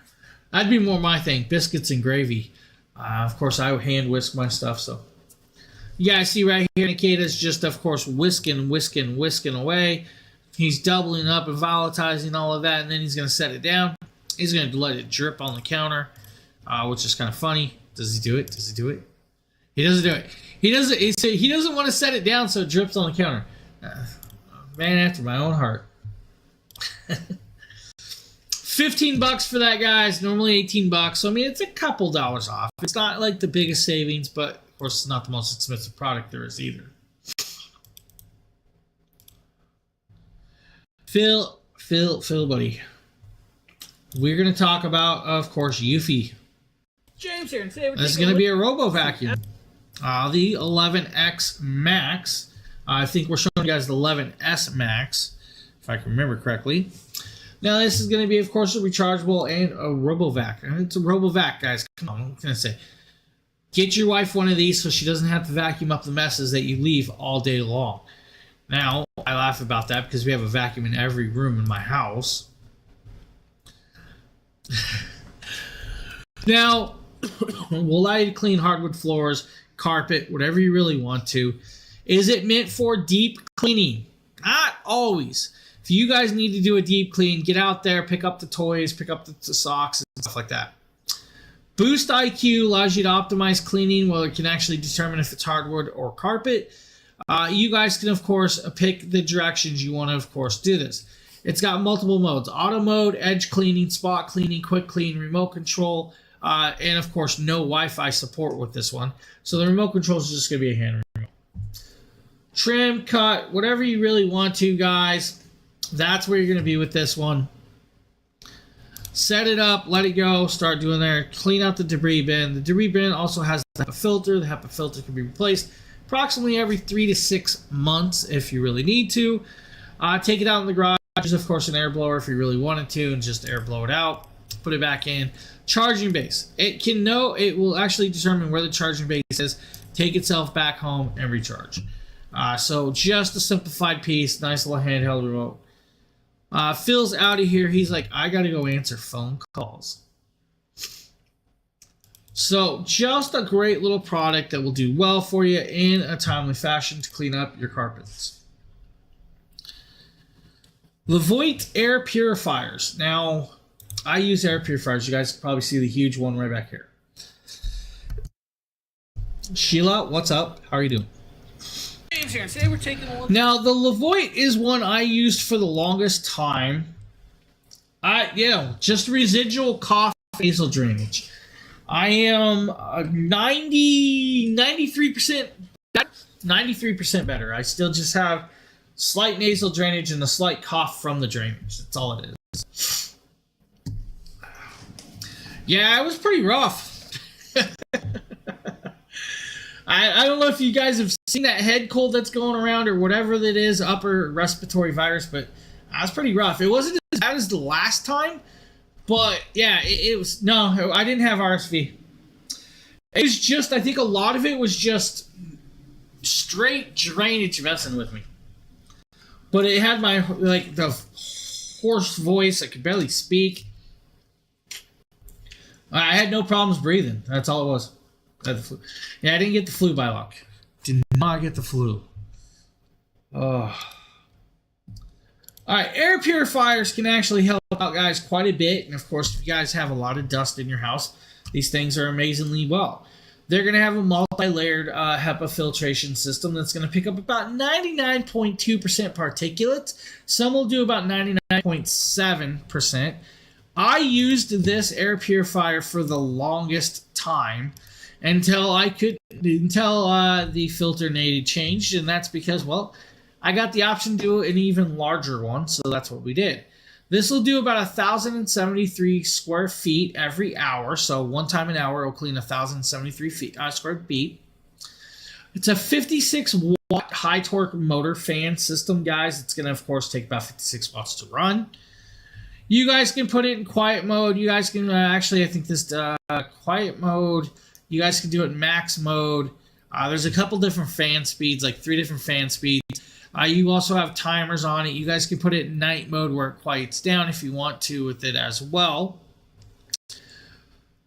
That'd be more my thing, biscuits and gravy. Of course, I hand whisk my stuff. So you guys see right here, Nikita's just of course whisking away. He's doubling up and volatilizing all of that, and then he's gonna set it down. He's going to let it drip on the counter, which is kind of funny. Does he do it? Does he do it? He doesn't do it. He doesn't want to set it down so it drips on the counter. Man after my own heart. $15 for that, guys. Normally $18. So I mean, it's a couple dollars off. It's not like the biggest savings, but of course, it's not the most expensive product there is either. Phil, buddy. We're going to talk about, of course, Eufy. James here, and today we're This is going to be a robo vacuum. The 11X Max. I think we're showing you guys the 11S Max, if I can remember correctly. Now, this is going to be, of course, a rechargeable and a RoboVac. It's a RoboVac, guys. Come on, what can I say? Get your wife one of these so she doesn't have to vacuum up the messes that you leave all day long. Now, I laugh about that because we have a vacuum in every room in my house. Now, we'll allow you to clean hardwood floors, carpet, whatever you really want to. Is it meant for deep cleaning? Not always. If you guys need to do a deep clean, get out there, pick up the toys, pick up the socks, and stuff like that. Boost IQ allows you to optimize cleaning, where it can actually determine if it's hardwood or carpet. You guys can, of course, pick the directions you want to, of course, do this. It's got multiple modes: auto mode, edge cleaning, spot cleaning, quick clean, remote control, and, of course, no Wi-Fi support with this one. So the remote control is just going to be a hand remote. Trim, cut, whatever you really want to, guys. That's where you're going to be with this one. Set it up, let it go, start doing there. Clean out the debris bin. The debris bin also has the HEPA filter. The HEPA filter can be replaced approximately every 3 to 6 months if you really need to. Take it out in the garage. There's, of course, an air blower if you really wanted to, and just air blow it out. Put it back in. Charging base. It will actually determine where the charging base is, take itself back home, and recharge. So just a simplified piece. Nice little handheld remote. Phil's out of here. He's like, I gotta go answer phone calls. So just a great little product that will do well for you in a timely fashion to clean up your carpets. Levoit air purifiers. Now, I use air purifiers. You guys can probably see the huge one right back here. Sheila, what's up? How are you doing? James here, and today we're taking a look. Now, the Levoit is one I used for the longest time. Just residual cough nasal drainage. I am 93% better. I still just have slight nasal drainage and a slight cough from the drainage. That's all it is. Yeah, it was pretty rough. I don't know if you guys have seen that head cold that's going around or whatever that is, upper respiratory virus, but that's pretty rough. It wasn't as bad as the last time, but yeah, it was. No, I didn't have RSV. It was just, I think a lot of it was just straight drainage messing with me. But it had my, the hoarse voice. I could barely speak. I had no problems breathing. That's all it was. I didn't get the flu by luck. Did not get the flu. Oh. Alright, air purifiers can actually help out guys quite a bit. And of course, if you guys have a lot of dust in your house, these things are amazingly well. They're going to have a multi-layered HEPA filtration system that's going to pick up about 99.2% particulates. Some will do about 99.7%. I used this air purifier for the longest time until the filter needed changed, and that's because, well, I got the option to do an even larger one, so that's what we did. This will do about 1,073 square feet every hour, so one time an hour it will clean 1,073 square feet. It's a 56 watt high torque motor fan system, guys. It's going to, of course, take about 56 watts to run. You guys can put it in quiet mode. You guys can I think this quiet mode. You guys can do it in max mode. There's a couple different fan speeds, like 3 different fan speeds. You also have timers on it. You guys can put it in night mode where it quiets down if you want to with it as well.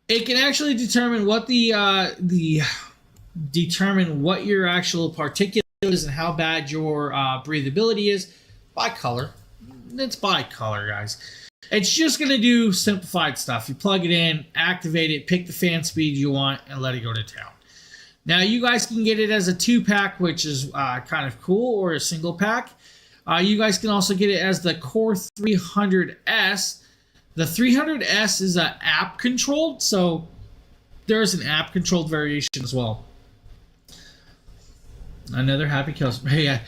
It can actually determine what what your actual particulate is and how bad your breathability is by color. It's by color, guys. It's just going to do simplified stuff. You plug it in, activate it, pick the fan speed you want, and let it go to town. Now, you guys can get it as a 2-pack, which is kind of cool, or a single pack. You guys can also get it as the Core 300S. The 300S is app-controlled, so there's an app-controlled variation as well. Another happy customer. Hey,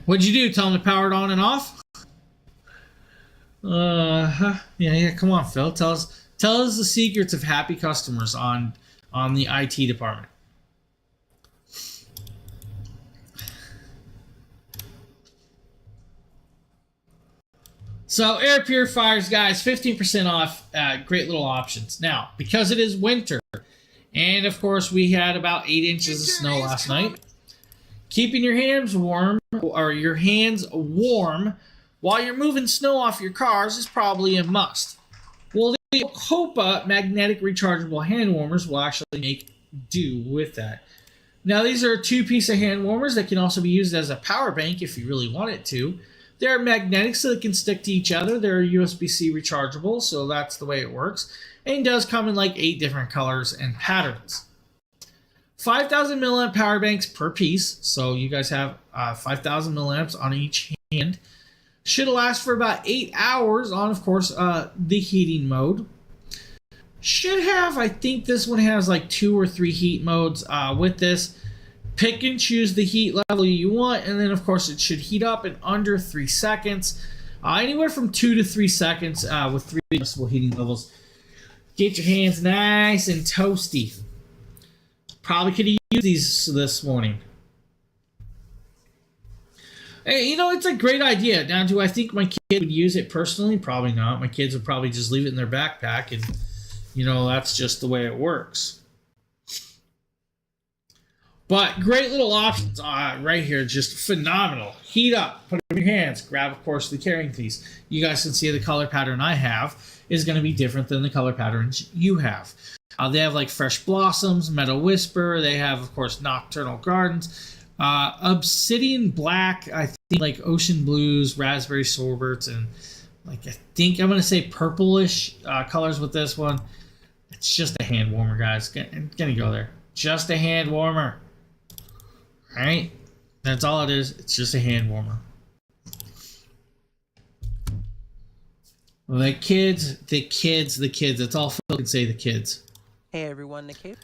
what'd you do? Tell them to power it on and off? Yeah. Come on, Phil. Tell us the secrets of happy customers on the IT department. So air purifiers, guys, 15% off. Great little options. Now, because it is winter, and of course we had about 8 inches of snow last night, keeping your hands warm while you're moving snow off your cars is probably a must. Well, Copa magnetic rechargeable hand warmers will actually make do with that. Now, these are 2-piece of hand warmers that can also be used as a power bank if you really want it to. They're magnetic, so they can stick to each other. They're USB-C rechargeable, so that's the way it works. And it does come in like 8 different colors and patterns. 5,000 milliamp power banks per piece, so you guys have 5,000 milliamps on each hand. Should last for about 8 hours on, of course, the heating mode. Should have, I think this one has like 2 or 3 heat modes with this. Pick and choose the heat level you want, and then of course it should heat up in under 3 seconds. Anywhere from 2 to 3 seconds with 3 adjustable heating levels. Get your hands nice and toasty. Probably could have used these this morning. Hey, you know, it's a great idea. Now, do I think my kid would use it personally? Probably not. My kids would probably just leave it in their backpack, and, you know, that's just the way it works. But great little options right here. Just phenomenal. Heat up. Put it in your hands. Grab, of course, the carrying piece. You guys can see the color pattern I have is going to be different than the color patterns you have. They have, like, Fresh Blossoms, Meadow Whisper. They have, of course, Nocturnal Gardens. Obsidian Black, I think, like Ocean Blues, Raspberry Sorberts, and like I think I'm gonna say purplish colors with this one. It's just a hand warmer, guys. Gonna go there. Just a hand warmer. All right, that's all it is. It's just a hand warmer. The kids. That's all Phil can say. The kids. Hey everyone, Nikkei.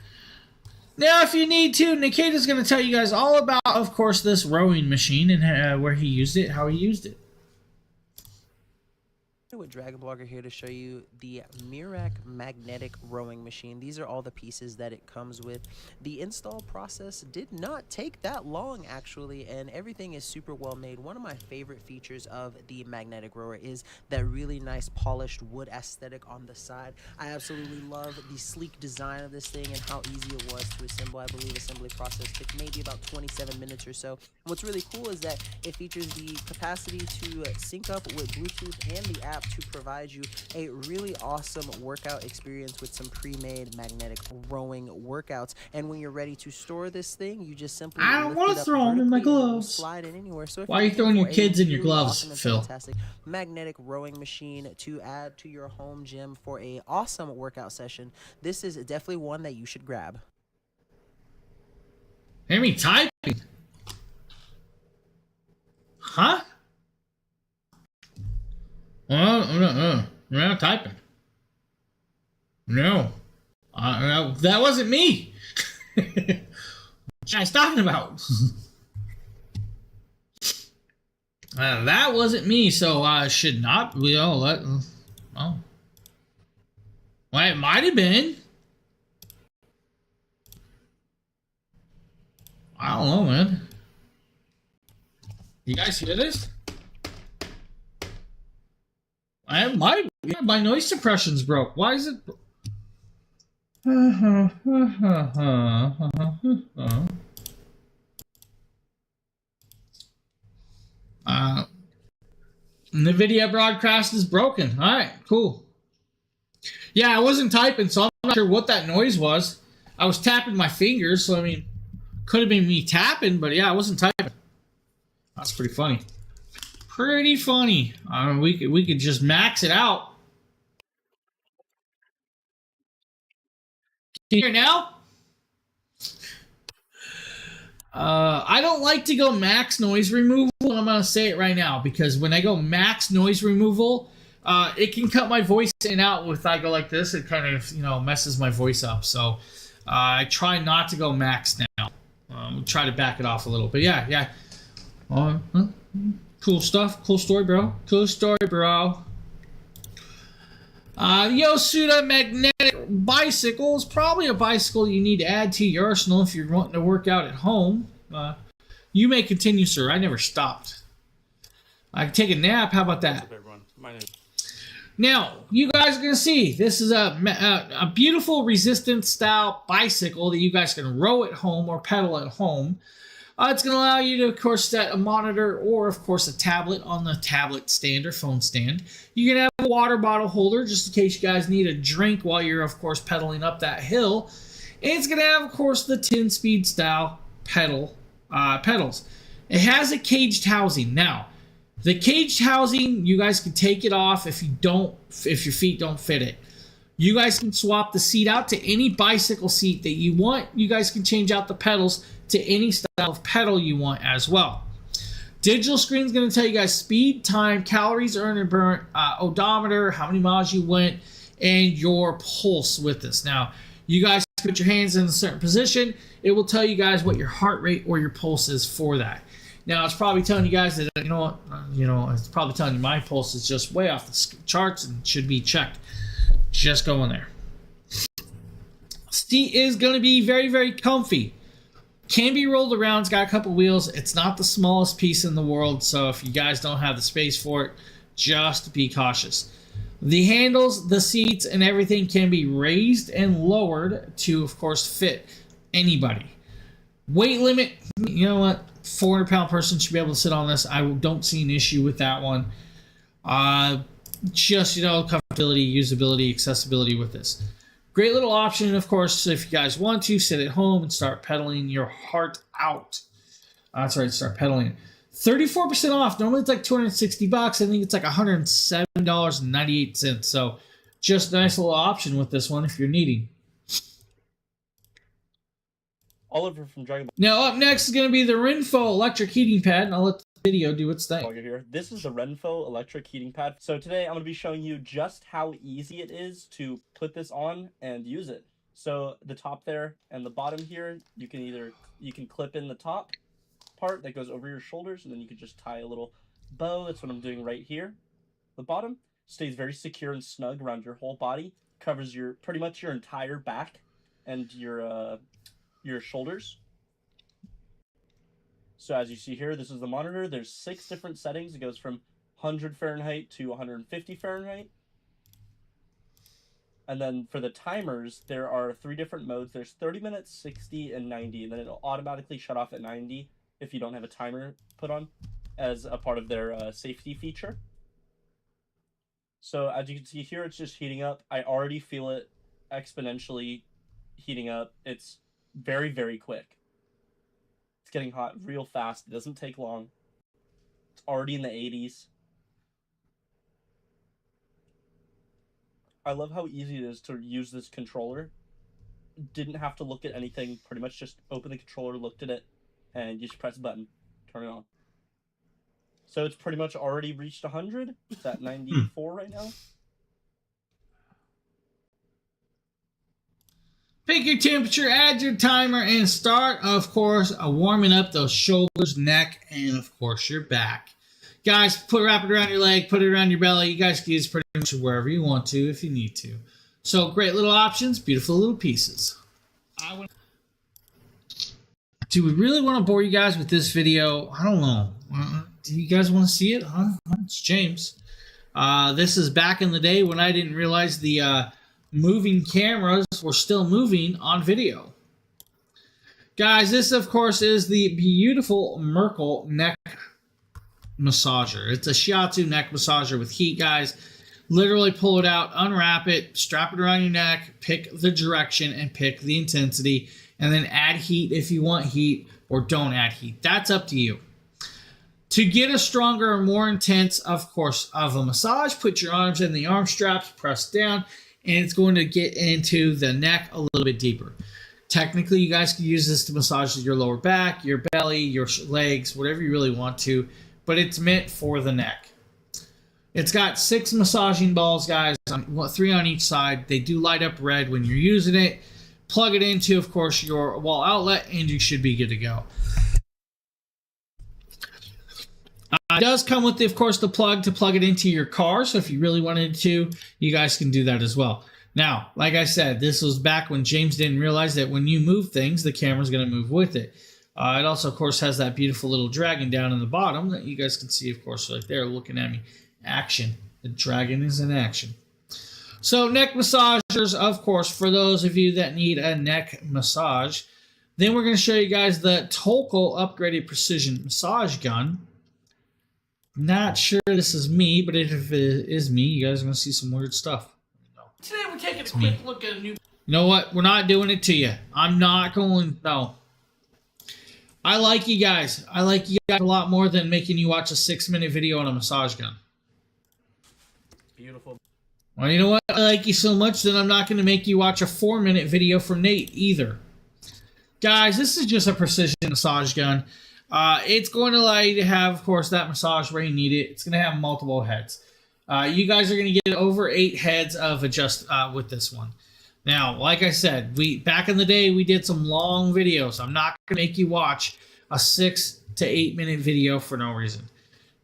Now, if you need to, Nikita's going to tell you guys all about, of course, this rowing machine and where he used it, how he used it. With Dragon Blogger here to show you the Mirac magnetic rowing machine. These are all the pieces that it comes with. The install process did not take that long, actually, and everything is super well made. One of my favorite features of the magnetic rower is that really nice polished wood aesthetic on the side. I absolutely love the sleek design of this thing and how easy it was to assemble. I believe assembly process took maybe about 27 minutes or so. And what's really cool is that it features the capacity to sync up with Bluetooth and the app to provide you a really awesome workout experience with some pre-made magnetic rowing workouts. And when you're ready to store this thing, you just simply I don't want to throw them in my gloves. Slide it anywhere. So why are you throwing your kids in your gloves, Phil? Fantastic magnetic rowing machine to add to your home gym for a awesome workout session, this is definitely one that you should grab. Hear me typing? Huh? We're not typing. No. That wasn't me. What are you guys talking about? That wasn't me, so should not we all let... Oh. Well, it might have been. I don't know, man. You guys hear this? My noise suppression's broke. Why is it? The video broadcast is broken. All right, cool. Yeah, I wasn't typing, so I'm not sure what that noise was. I was tapping my fingers, so I mean, could have been me tapping, but yeah, I wasn't typing. That's pretty funny. Pretty funny. We could just max it out. Can you hear now? I don't like to go max noise removal. I'm gonna say it right now because when I go max noise removal, it can cut my voice in and out. If I go like this, it kind of messes my voice up. So I try not to go max now. Try to back it off a little. But yeah. Cool stuff. Cool story, bro. Cool story, bro. Yosuda magnetic bicycle is probably a bicycle you need to add to your arsenal if you're wanting to work out at home. You may continue, sir. I never stopped. I can take a nap. How about that? Now, you guys are going to see, this is a beautiful resistance style bicycle that you guys can row at home or pedal at home. It's going to allow you to, of course, set a monitor or, of course, a tablet on the tablet stand or phone stand. You can have a water bottle holder just in case you guys need a drink while you're, of course, pedaling up that hill. And it's going to have, of course, the 10-speed style pedals. It has a caged housing. Now, the caged housing, you guys can take it off if your feet don't fit it. You guys can swap the seat out to any bicycle seat that you want. You guys can change out the pedals to any style of pedal you want as well. Digital screen is going to tell you guys speed, time, calories earned and burnt, odometer, how many miles you went, and your pulse with this. Now, you guys put your hands in a certain position. It will tell you guys what your heart rate or your pulse is for that. Now, it's probably telling you guys that, it's probably telling you my pulse is just way off the charts and should be checked. Just go in there. Seat is going to be very, very comfy. Can be rolled around. It's got a couple wheels. It's not the smallest piece in the world, so if you guys don't have the space for it, just be cautious. The handles, the seats, and everything can be raised and lowered to, of course, fit anybody. Weight limit, you know what? 400-pound person should be able to sit on this. I don't see an issue with that one. Just, comfortability, usability, accessibility with this. Great little option, of course, if you guys want to sit at home and start pedaling your heart out. Start pedaling. 34% off. Normally it's like $260. I think it's like $107.98. So just a nice little option with this one if you're needing. Oliver from Dragon Ball. Now up next is going to be the Renfo electric heating pad, and I'll let the video do its thing. Here. This is the Renfo electric heating pad. So today I'm going to be showing you just how easy it is to put this on and use it. So the top there and the bottom here, you can clip in the top part that goes over your shoulders, and then you can just tie a little bow. That's what I'm doing right here. The bottom stays very secure and snug around your whole body, covers pretty much your entire back and your shoulders. So as you see here, this is the monitor. There's 6 different settings. It goes from 100 Fahrenheit to 150 Fahrenheit. And then for the timers, there are 3 different modes. There's 30 minutes, 60, and 90. And then it'll automatically shut off at 90 if you don't have a timer put on as a part of their safety feature. So as you can see here, it's just heating up. I already feel it exponentially heating up. It's very, very quick. It's getting hot real fast. It doesn't take long. It's already in the 80s. I love how easy it is to use this controller. Didn't have to look at anything. Pretty much just open the controller, looked at it, and you just press a button, turn it on. So it's pretty much already reached 100. It's at 94 right now. Pick your temperature, add your timer, and start, of course, warming up those shoulders, neck, and, of course, your back. Guys, wrap it around your leg, put it around your belly. You guys can use pretty much wherever you want to if you need to. So, great little options, beautiful little pieces. Do we really want to bore you guys with this video? I don't know. Do you guys want to see it? Huh? It's James. This is back in the day when I didn't realize the moving cameras were still moving on video. Guys, this of course is the beautiful Merkle neck massager. It's a shiatsu neck massager with heat, guys. Literally pull it out, unwrap it, strap it around your neck, pick the direction and pick the intensity, and then add heat if you want heat, or don't add heat. That's up to you. To get a stronger or more intense, of course, of a massage, put your arms in the arm straps, press down, and it's going to get into the neck a little bit deeper. Technically, you guys can use this to massage your lower back, your belly, your legs, whatever you really want to, but it's meant for the neck. It's got 6 massaging balls, guys, 3 on each side. They do light up red when you're using it. Plug it into, of course, your wall outlet, and you should be good to go. It does come with, of course, the plug to plug it into your car, so if you really wanted to, you guys can do that as well. Now, like I said, this was back when James didn't realize that when you move things, the camera's going to move with it. It also, of course, has that beautiful little dragon down in the bottom that you guys can see, of course, right there looking at me. Action. The dragon is in action. So neck massagers, of course, for those of you that need a neck massage, Then we're going to show you guys the Tolko upgraded precision massage gun. Not sure this is me, but if it is me, you guys are going to see some weird stuff. Today we're taking a quick look at a new... You know what? We're not doing it to you. I'm not going... No. I like you guys. I like you guys a lot more than making you watch a 6-minute video on a massage gun. Beautiful. Well, you know what? I like you so much that I'm not going to make you watch a 4-minute video from Nate either. Guys, this is just a precision massage gun. It's going to allow you to have, of course, that massage where you need it. It's going to have multiple heads. You guys are going to get over 8 heads of adjust with this one. Now, like I said, back in the day, we did some long videos. I'm not going to make you watch a 6 to 8 minute video for no reason.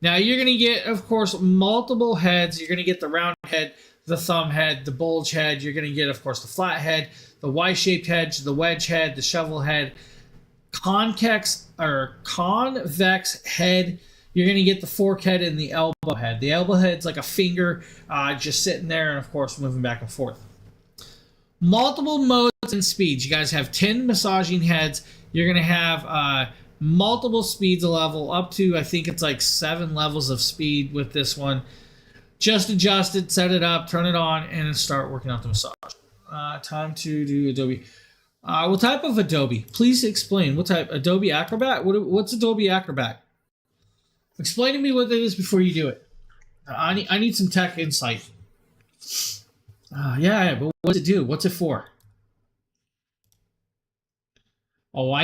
Now, you're going to get, of course, multiple heads. You're going to get the round head, the thumb head, the bulge head. You're going to get, of course, the flat head, the Y-shaped head, the wedge head, the shovel head, convex head. You're going to get the fork head and the elbow head. The elbow head's like a finger just sitting there and, of course, moving back and forth. Multiple modes and speeds. You guys have 10 massaging heads. You're going to have multiple speeds of level up to, I think it's like 7 levels of speed with this one. Just adjust it, set it up, turn it on, and start working out the massage. Time to do Adobe. What type of Adobe? Please explain. What type? Adobe Acrobat? What's Adobe Acrobat? Explain to me what it is before you do it. I need some tech insight. Yeah, but what does it do? What's it for? Oh,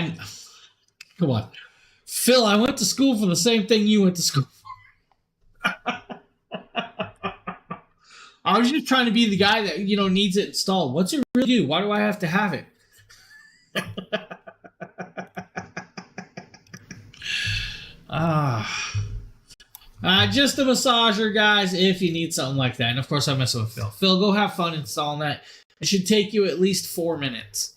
come on. Phil, I went to school for the same thing you went to school for. I was just trying to be the guy that, needs it installed. What's it really do? Why do I have to have it? Just a massager, guys, if you need something like that. And, of course, I'm messing with Phil. Phil, go have fun installing that. It should take you at least 4 minutes.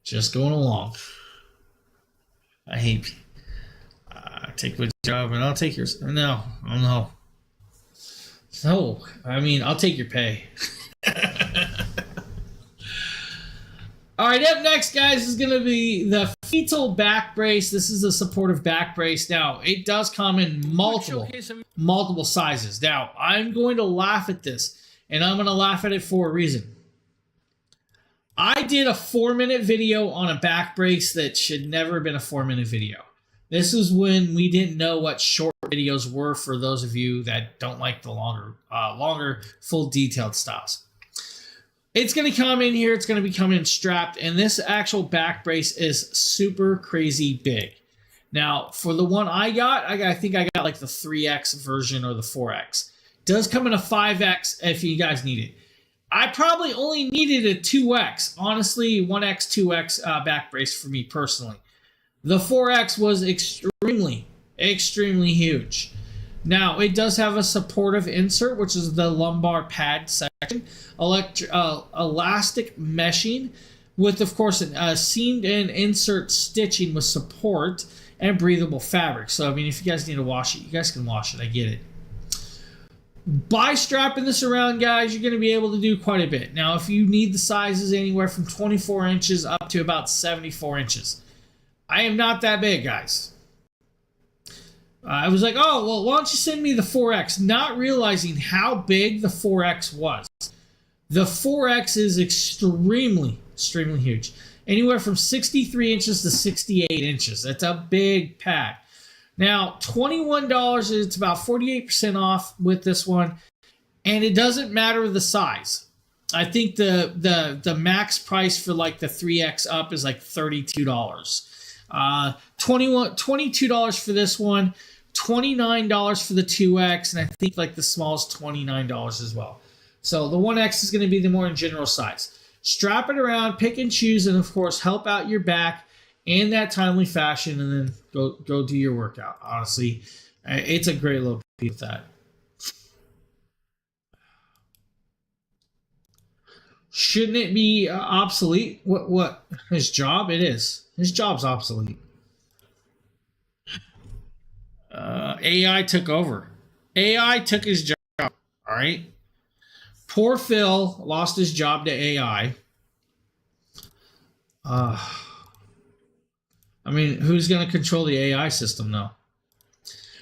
Just going along. I hate... take my job, and I'll take yours. No. No, I mean, I'll take your pay. All right, up next, guys, is going to be the fetal back brace. This is a supportive back brace. Now, it does come in multiple sizes. Now, I'm going to laugh at this, and I'm going to laugh at it for a reason. I did a 4-minute video on a back brace that should never have been a 4-minute video. This is when we didn't know what short videos were for those of you that don't like the longer, full detailed styles. It's going to come in here. It's going to be coming strapped. And this actual back brace is super crazy big. Now, for the one I think I got like the 3X version or the 4X. It does come in a 5X if you guys need it. I probably only needed a 2X. Honestly, 1X, 2X back brace for me personally. The 4X was extremely, extremely huge. Now, it does have a supportive insert, which is the lumbar pad section. Elastic meshing with, of course, a seamed-in insert stitching with support and breathable fabric. So, I mean, if you guys need to wash it, you guys can wash it. I get it. By strapping this around, guys, you're going to be able to do quite a bit. Now, if you need the sizes anywhere from 24 inches up to about 74 inches. I am not that big, guys. I was like, oh, well, why don't you send me the 4X? Not realizing how big the 4X was. The 4X is extremely, extremely huge. Anywhere from 63 inches to 68 inches. That's a big pad. Now, $21, it's about 48% off with this one. And it doesn't matter the size. I think the max price for like the 3X up is like $32. $22 for this one. $29 for the 2X, and I think like the small is $29 as well. So the 1X is going to be the more general size. Strap it around, pick and choose, and of course help out your back in that timely fashion, and then go do your workout. Honestly, it's a great little piece with that. Shouldn't it be obsolete? What his job? It is. His job's obsolete. AI took over. AI took his job. All right. Poor Phil lost his job to AI. I mean, who's going to control the AI system, though?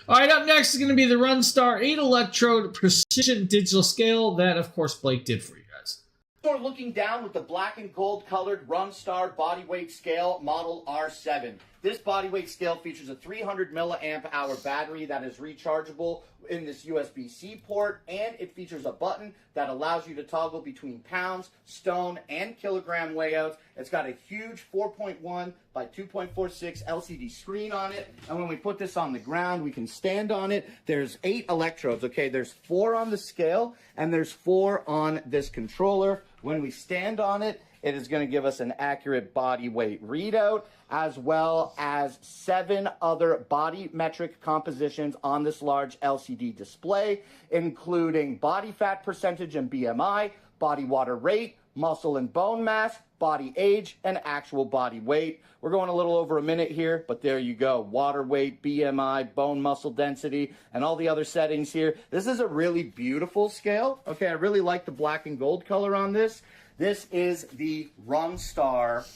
All right, up next is going to be the Runstar 8 electrode precision digital scale that, of course, Blake did for you guys. We're looking down with the black and gold colored Runstar bodyweight scale model R7. This bodyweight scale features a 300 milliamp hour battery that is rechargeable in this USB-C port, and it features a button that allows you to toggle between pounds, stone, and kilogram layouts. It's got a huge 4.1 by 2.46 LCD screen on it, and when we put this on the ground, we can stand on it. There's 8 electrodes, okay? There's 4 on the scale, and there's 4 on this controller. When we stand on it, it is going to give us an accurate body weight readout, as well as 7 other body metric compositions on this large LCD display, including body fat percentage and BMI, body water rate, muscle and bone mass, body age, and actual body weight. We're going a little over a minute here, but there you go. Water weight, BMI, bone muscle density, and all the other settings here. This is a really beautiful scale. Okay, I really like the black and gold color on this. This is the Runstar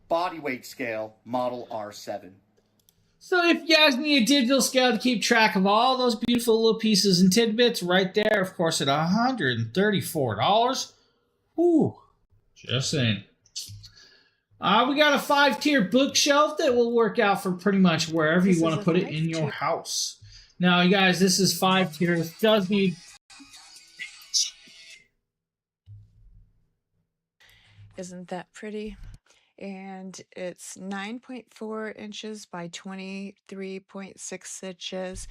bodyweight scale model R7. So if you guys need a digital scale to keep track of all those beautiful little pieces and tidbits, right there, of course, at $134. Ooh, just saying. We got a 5-tier bookshelf that will work out for pretty much wherever you want to put it in your house. Now, you guys, this is 5 tiers. It does need... Isn't that pretty? And it's 9.4 inches by 23.6 inches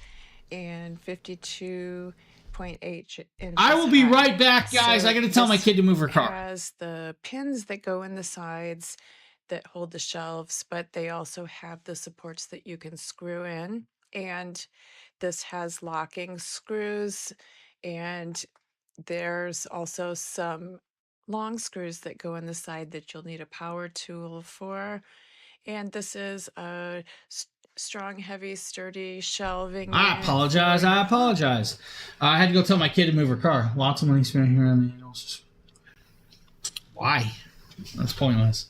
and 52.8 inches. I will be high. right back, guys. So I got to tell my this kid to move her car. has the pins that go in the sides that hold the shelves, but they also have the supports that you can screw in. And this has locking screws, and there's also some long screws that go in the side that you'll need a power tool for. And this is a strong, heavy, sturdy shelving. I apologize. I apologize. I had to go tell my kid to move her car. Lots of money spent here on me. Why? That's pointless.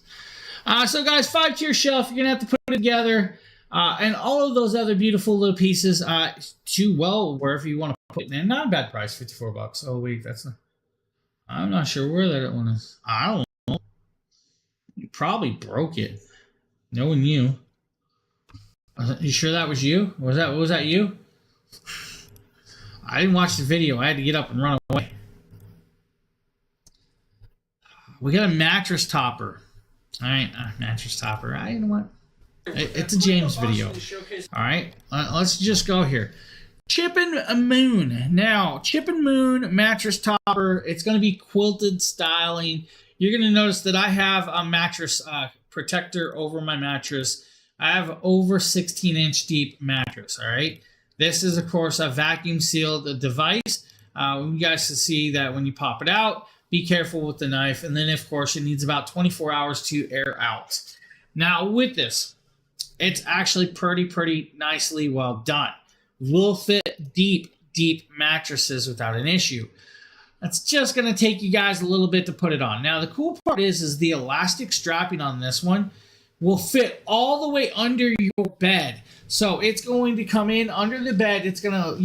So, guys, 5-tier shelf. You're going to have to put it together. And all of those other beautiful little pieces to, well, wherever you want to put it in. Not a bad price, $54. Oh, wait, that's not... I'm not sure where that one is. I don't know. You probably broke it. Knowing you. You sure that was you? Was that you? I didn't watch the video. I had to get up and run away. We got a mattress topper. All right, mattress topper. You know what? It's a James video. All right, let's just go here. Chip and Moon. Now, Chip and Moon mattress topper. It's going to be quilted styling. You're going to notice that I have a mattress protector over my mattress. I have over 16-inch deep mattress. All right. This is, of course, a vacuum sealed device. You guys can see that when you pop it out, be careful with the knife. And then, of course, it needs about 24 hours to air out. Now, with this, it's actually pretty nicely well done. Will fit deep mattresses without an issue. It's just going to take you guys a little bit to put it on. Now, the cool part is the elastic strapping on this one will fit all the way under your bed. So it's going to come in under the bed. It's going to,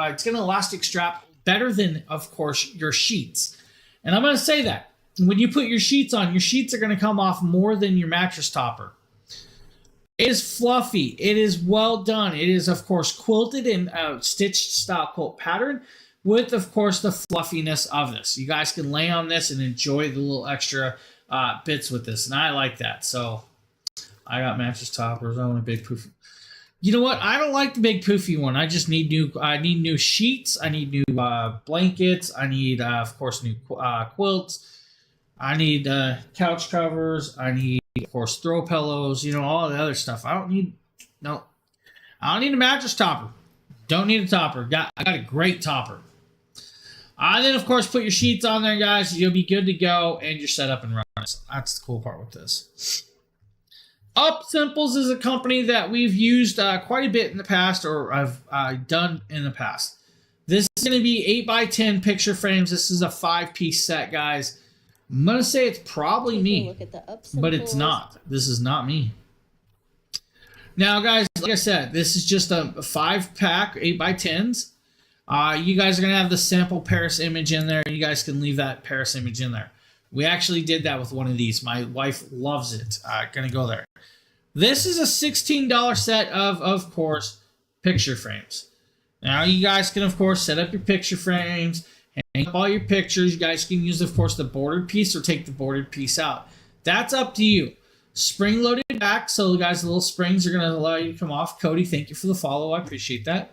it's going to elastic strap better than, of course, your sheets. And I'm going to say that when you put your sheets on, your sheets are going to come off more than your mattress topper. It is fluffy. It is well done. It is, of course, quilted in a stitched style quilt pattern with, of course, the fluffiness of this. You guys can lay on this and enjoy the little extra bits with this, and I like that. So I got mattress toppers. I want a big poofy. You know what? I don't like the big poofy one. I just need new. I need new sheets. I need new blankets. I need, of course, new quilts. I need couch covers. I need, of course, throw pillows, all the other stuff. I don't need a mattress topper. Don't need a topper. I got a great topper. Then, of course, put your sheets on there, guys. You'll be good to go, and you're set up and running. So that's the cool part with this. Up Simples is a company that we've used quite a bit in the past, or I've done in the past. This is going to be 8x10 picture frames. This is a 5-piece set, guys. I'm going to say it's probably me, Look at the ups and but it's pulls. not. This is not me. Now, guys, like I said, this is just a 5-pack, 8x10s. You guys are going to have the sample Paris image in there. You guys can leave that Paris image in there. We actually did that with one of these. My wife loves it. Going to go there. This is a $16 set of course, picture frames. Now, you guys can, of course, set up your picture frames, hang up all your pictures. You guys can use, of course, the bordered piece or take the bordered piece out. That's up to you. Spring-loaded back, so guys, the little springs are going to allow you to come off. Cody, thank you for the follow. I appreciate that.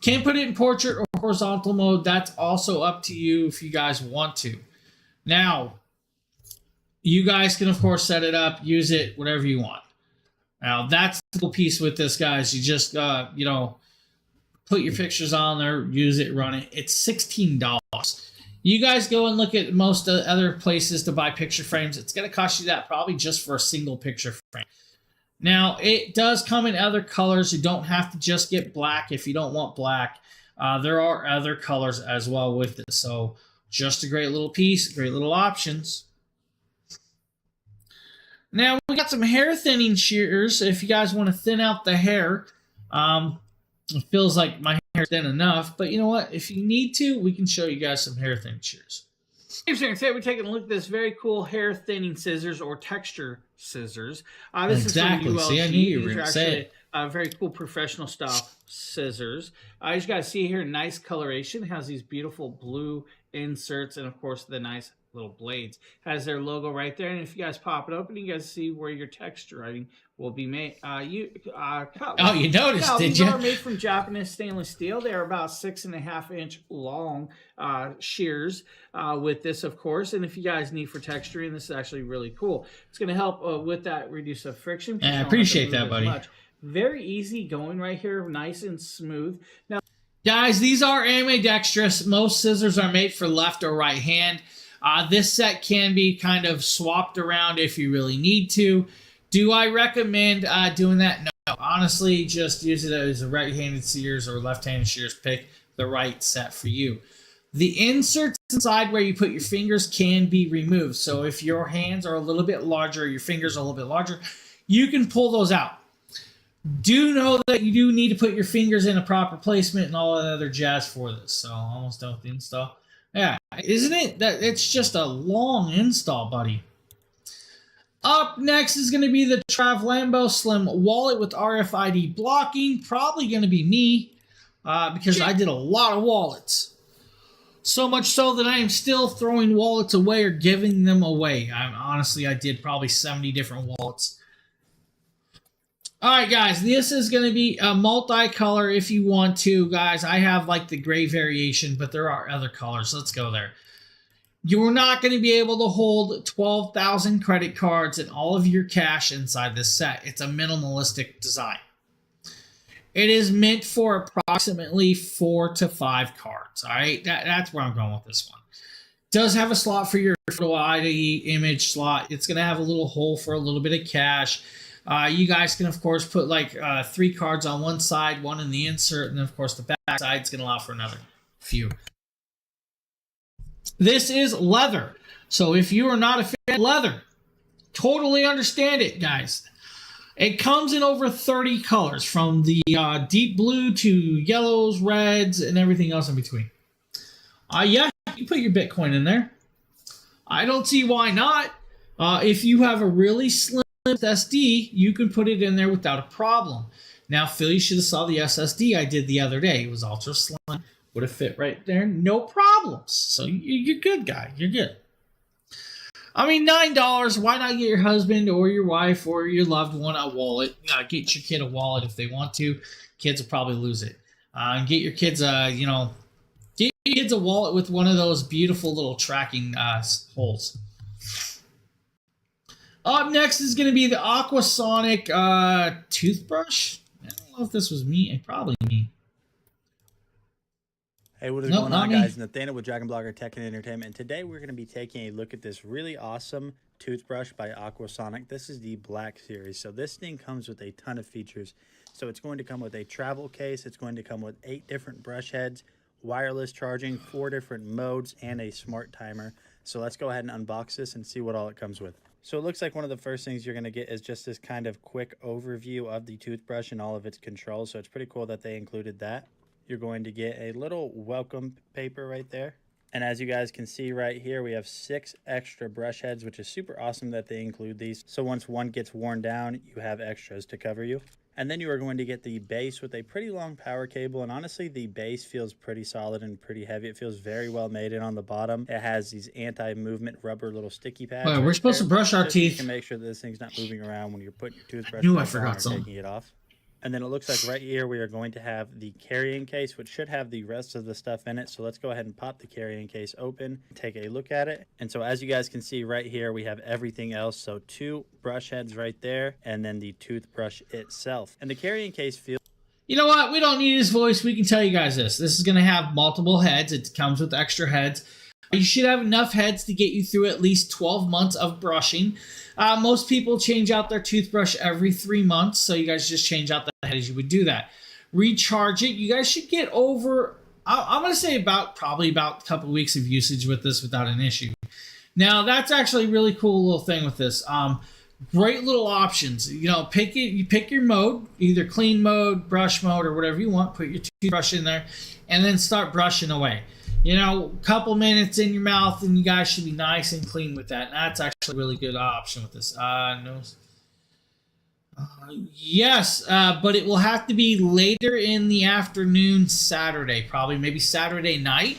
Can't put it in portrait or horizontal mode. That's also up to you if you guys want to. Now, you guys can, of course, set it up, use it, whatever you want. Now, that's the little piece with this, guys. You just, you know, put your pictures on there, use it, run it. It's $16. You guys go and look at most other places to buy picture frames. It's going to cost you that probably just for a single picture frame. Now, it does come in other colors. You don't have to just get black if you don't want black. There are other colors as well with it. So, just a great little piece, great little options. Now, we got some hair thinning shears. If you guys want to thin out the hair, it feels like my hair is thin enough. But you know what? If you need to, we can show you guys some hair thinning shears. Today we're taking a look at this very cool hair thinning scissors or texture scissors. This Exactly. is from ULG. See, I knew you were These are gonna say actually very cool professional style scissors. You just got to see here, nice coloration. It has these beautiful blue inserts and, of course, the nice little blades. Has their logo right there. And if you guys pop it open, you guys see where your texture writing will be made. Oh, you noticed, did These you? are made from Japanese stainless steel. They are about 6.5-inch long shears with this, of course. And if you guys need for texturing, this is actually really cool. It's going to help with that reduce of friction. I appreciate that, buddy. Very easy going right here, nice and smooth. Now, guys, these are ambidextrous. Most scissors are made for left or right hand. This set can be kind of swapped around if you really need to. Do I recommend doing that? No. Honestly, just use it as a right-handed shears or left-handed shears. Pick the right set for you. The inserts inside where you put your fingers can be removed. So if your hands are a little bit larger, your fingers are a little bit larger, you can pull those out. Do know that you do need to put your fingers in a proper placement and all that other jazz for this. So almost done with the install. Yeah, isn't it? That it's just a long install, buddy. Up next is going to be the Trav Lambo Slim wallet with RFID blocking. Probably going to be me because I did a lot of wallets. So much so that I am still throwing wallets away or giving them away. Honestly, I did probably 70 different wallets. All right, guys, this is going to be a multicolor if you want to, guys. I have like the gray variation, but there are other colors. Let's go there. You're not going to be able to hold 12,000 credit cards and all of your cash inside this set. It's a minimalistic design. It is meant for approximately 4 to 5 cards, all right? That's where I'm going with this one. Does have a slot for your photo ID image slot. It's going to have a little hole for a little bit of cash. You guys can, of course, put like 3 cards on one side, one in the insert, and then, of course, the back side is going to allow for another few. This is leather. So if you are not a fan of leather, totally understand it, guys. It comes in over 30 colors, from the deep blue to yellows, reds, and everything else in between. Yeah, you put your Bitcoin in there. I don't see why not. If you have a really slim SSD, you can put it in there without a problem. Now, Phil, you should have saw the SSD I did the other day. It was ultra slim. Would have fit right there. No problems. So you're good, guy. You're good. I mean, $9. Why not get your husband or your wife or your loved one a wallet? Get your kid a wallet if they want to. Kids will probably lose it. And get your kids get your kids a wallet with one of those beautiful little tracking holes. Up next is going to be the Aquasonic toothbrush. I don't know if this was me. Probably me. Hey, what is going on, guys? Nathaniel with Dragon Blogger Tech and Entertainment. And today we're going to be taking a look at this really awesome toothbrush by Aquasonic. This is the Black Series. So this thing comes with a ton of features. So it's going to come with a travel case. It's going to come with 8 different brush heads, wireless charging, 4 different modes, and a smart timer. So let's go ahead and unbox this and see what all it comes with. So it looks like one of the first things you're going to get is just this kind of quick overview of the toothbrush and all of its controls. So it's pretty cool that they included that. You're going to get a little welcome paper right there. And as you guys can see right here, we have 6 extra brush heads, which is super awesome that they include these. So once one gets worn down, you have extras to cover you. And then you are going to get the base with a pretty long power cable. And honestly, the base feels pretty solid and pretty heavy. It feels very well made. And on the bottom, it has these anti-movement rubber little sticky pads. Well, we're supposed to brush our teeth. You can make sure that this thing's not moving around when you're putting your toothbrush I on forgot or something. taking it off. And then it looks like right here we are going to have the carrying case, which should have the rest of the stuff in it. So let's go ahead and pop the carrying case open, take a look at it. And so as you guys can see right here, we have everything else. So 2 brush heads right there, and then the toothbrush itself. And the carrying case feels... You know what? We don't need his voice. We can tell you guys this. This is going to have multiple heads. It comes with extra heads. You should have enough heads to get you through at least 12 months of brushing. Most people change out their toothbrush every 3 months, so you guys just change out the head as you would do that. Recharge it. You guys should get over, I'm going to say probably about a couple of weeks of usage with this without an issue. Now, that's actually a really cool little thing with this. Great little options. You know, you pick your mode, either clean mode, brush mode, or whatever you want. Put your toothbrush in there, and then start brushing away. You know, a couple minutes in your mouth, and you guys should be nice and clean with that. And that's actually a really good option with this. No. Yes, but it will have to be later in the afternoon Saturday, probably maybe Saturday night.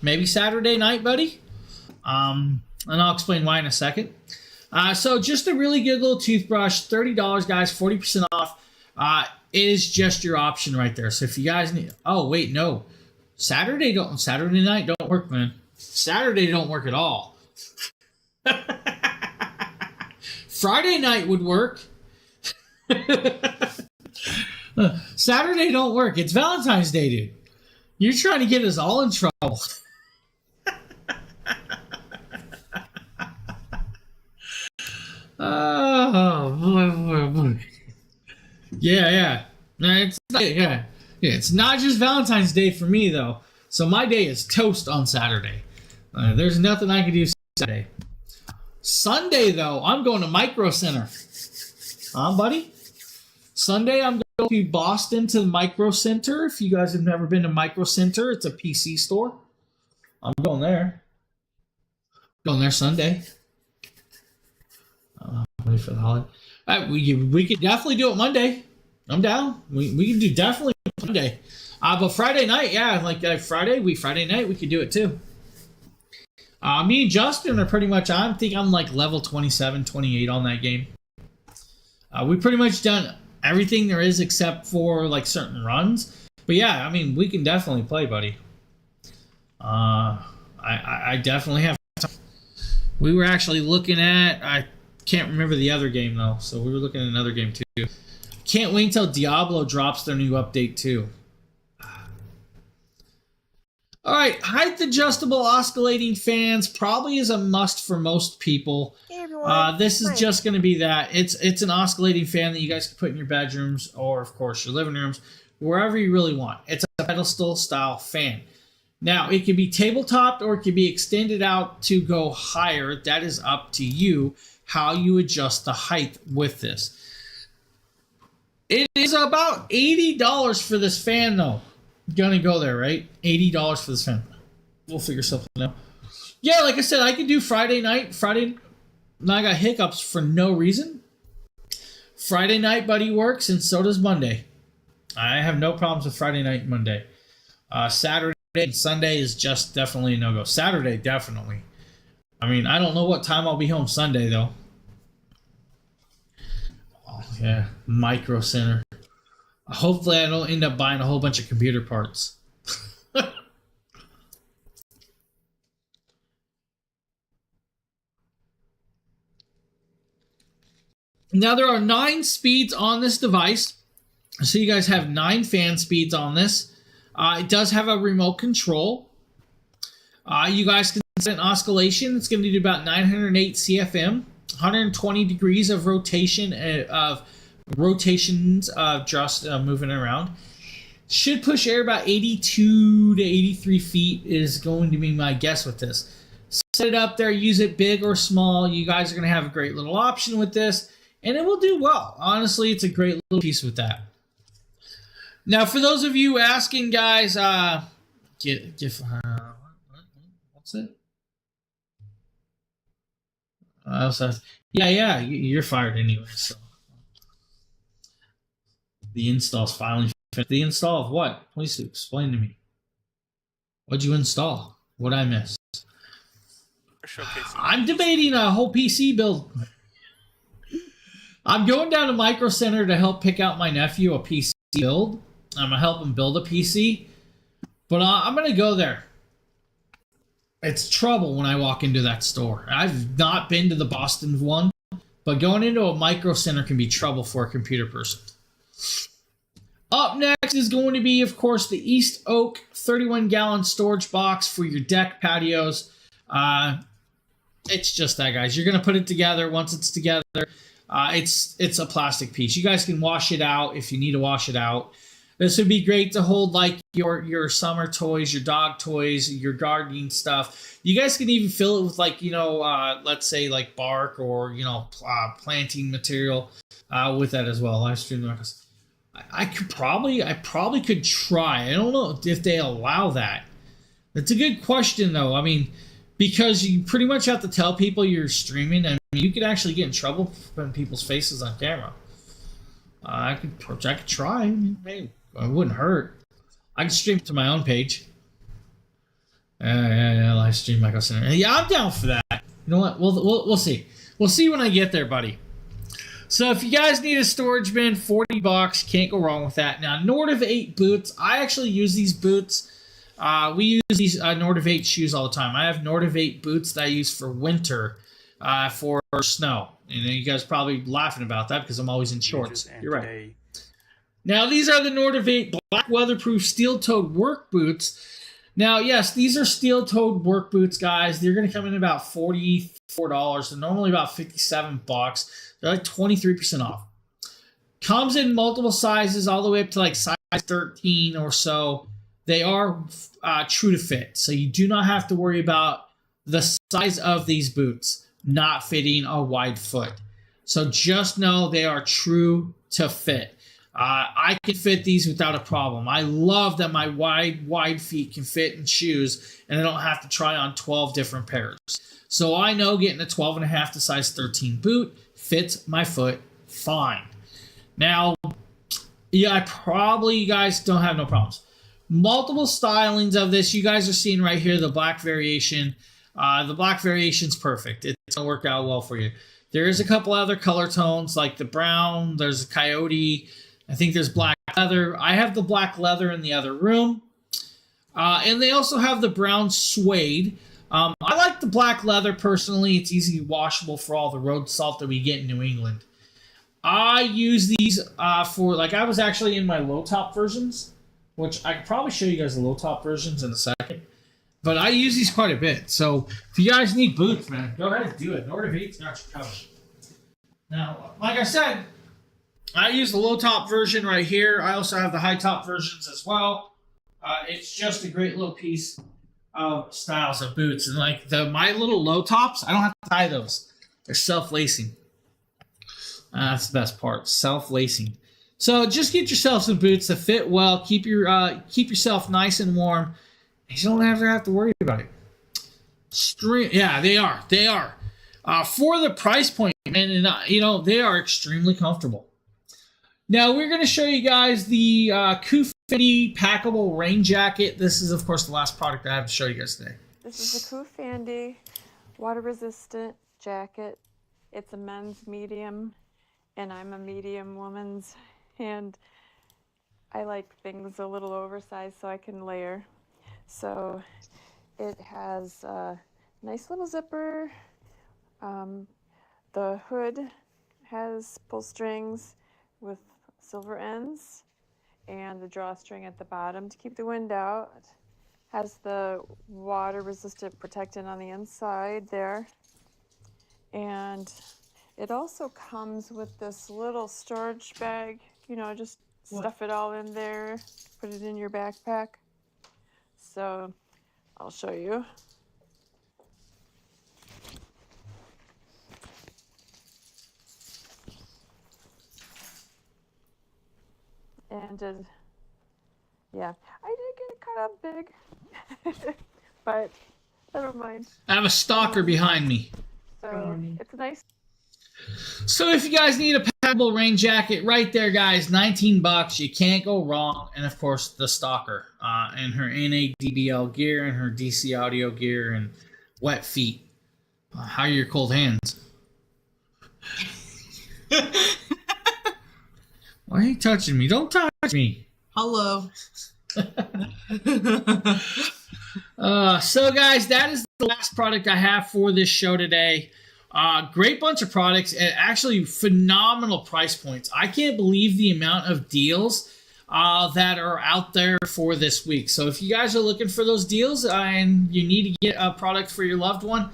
Maybe Saturday night, buddy. And I'll explain why in a second. So just a really good little toothbrush, $30, guys, 40% off. Is just your option right there. So if you guys need, oh wait, no. Saturday night don't work, man. Saturday don't work at all. Friday night would work. Saturday don't work. It's Valentine's Day, dude. You're trying to get us all in trouble. Oh boy. Yeah. It's not just Valentine's Day for me, though. So my day is toast on Saturday. There's nothing I can do Saturday. Sunday, though, I'm going to Micro Center. Buddy? Sunday, I'm going to Boston to the Micro Center. If you guys have never been to Micro Center, it's a PC store. I'm going there. Going there Sunday. Wait for the holiday. We could definitely do it Monday. I'm down. We can do definitely Monday. But Friday night, yeah, like Friday night, we could do it too. Me and Justin are pretty much, I think I'm like level 27, 28 on that game. We pretty much done everything there is except for like certain runs. But yeah, I mean, we can definitely play, buddy. I definitely have time. We were actually looking at, I can't remember the other game though, so we were looking at another game too. Can't wait until Diablo drops their new update too. All right, height adjustable oscillating fans probably is a must for most people. This is just going to be that. It's an oscillating fan that you guys can put in your bedrooms or, of course, your living rooms, wherever you really want. It's a pedestal style fan. Now, it can be tabletopped or it can be extended out to go higher. That is up to you how you adjust the height with this. It is about $80 for this fan, though. Gonna go there, right? $80 for this fan. We'll figure something out. Yeah, like I said, I can do Friday night. Now I got hiccups for no reason. Friday night, buddy, works, and so does Monday. I have no problems with Friday night and Monday. Saturday and Sunday is just definitely a no-go. Saturday, definitely. I mean, I don't know what time I'll be home Sunday, though. Oh, yeah, Micro Center. Hopefully I don't end up buying a whole bunch of computer parts. Now there are 9 speeds on this device. So you guys have 9 fan speeds on this. It does have a remote control. You guys can set an oscillation. It's going to do about 908 CFM, 120 degrees of rotation rotations just moving around. Should push air about 82 to 83 feet is going to be my guess with this. Set it up there, use it big or small. You guys are going to have a great little option with this, and it will do well. Honestly, it's a great little piece with that. Now, for those of you asking, guys, what's it? Yeah, you're fired anyway. So the install's finally finished. The install of what? Please explain to me. What'd you install? What'd I miss? I'm debating a whole PC build. I'm going down to Micro Center to help pick out my nephew a PC build. I'm gonna help him build a PC, but I'm gonna go there. It's trouble when I walk into that store. I've not been to the Boston one, but going into a Micro Center can be trouble for a computer person. Up next is going to be, of course, the East Oak 31-gallon storage box for your deck patios. It's just that, guys. You're going to put it together. Once it's together, it's a plastic piece. You guys can wash it out if you need to wash it out. This would be great to hold like your summer toys, your dog toys, your gardening stuff. You guys can even fill it with like, let's say like bark or, planting material with that as well. Live stream. I probably could try. I don't know if they allow that. That's a good question though. I mean, because you pretty much have to tell people you're streaming, and you could actually get in trouble putting people's faces on camera. I could try. Maybe it wouldn't hurt. I could stream to my own page. Yeah, live stream Micro Center. Yeah, I'm down for that. You know what? We'll see. We'll see when I get there, buddy. So if you guys need a storage bin, $40, can't go wrong with that. Now, Nordivate boots. I actually use these boots. We use these Nordivate shoes all the time. I have Nordivate boots that I use for winter, for snow. And you guys are probably laughing about that because I'm always in shorts. You're right. Now, these are the Nordivate black weatherproof steel-toed work boots. Now, yes, these are steel-toed work boots, guys. They're going to come in about $44. They're normally about $57. They're like 23% off. Comes in multiple sizes, all the way up to like size 13 or so. They are true to fit, so you do not have to worry about the size of these boots not fitting a wide foot. So just know they are true to fit. I can fit these without a problem. I love that my wide feet can fit in shoes, and I don't have to try on 12 different pairs. So I know getting a 12.5 to size 13 boot fits my foot fine. Now, yeah, you guys don't have no problems. Multiple stylings of this. You guys are seeing right here the black variation. The black variation's perfect. It's going to work out well for you. There is a couple other color tones like the brown. There's a coyote. I think there's black leather. I have the black leather in the other room. And they also have the brown suede. I like the black leather personally. It's easy washable for all the road salt that we get in New England. I use these for, like, I was actually in my low top versions, which I could probably show you guys the low top versions in a second. But I use these quite a bit. So if you guys need boots, man, go ahead and do it. Nordivate's got you covered. Now, like I said, I use the low top version right here. I also have the high top versions as well. It's just a great little piece of styles of boots. And like my little low tops, I don't have to tie those. They're self-lacing. That's the best part, self-lacing. So just get yourself some boots that fit well. Keep yourself nice and warm. You don't ever have to worry about it. Yeah, they are. They are. For the price point, and they are extremely comfortable. Now we're going to show you guys the Koofandy packable rain jacket. This is, of course, the last product I have to show you guys today. This is the Koofandy water-resistant jacket. It's a men's medium, and I'm a medium woman's, and I like things a little oversized so I can layer. So it has a nice little zipper. The hood has pull strings with silver ends and the drawstring at the bottom to keep the wind out. Has the water resistant protectant on the inside there. And it also comes with this little storage bag, just stuff it all in there, put it in your backpack. So I'll show you. And yeah, I did get cut up big, but I don't mind. I have a stalker behind me. So it's nice. So if you guys need a paddable rain jacket, right there, guys, $19. You can't go wrong. And of course, the stalker and her NADBL gear and her DC audio gear and wet feet. How are your cold hands? Why are you touching me? Don't touch me. Hello. So guys, that is the last product I have for this show today. Great bunch of products at actually phenomenal price points. I can't believe the amount of deals that are out there for this week. So if you guys are looking for those deals and you need to get a product for your loved one,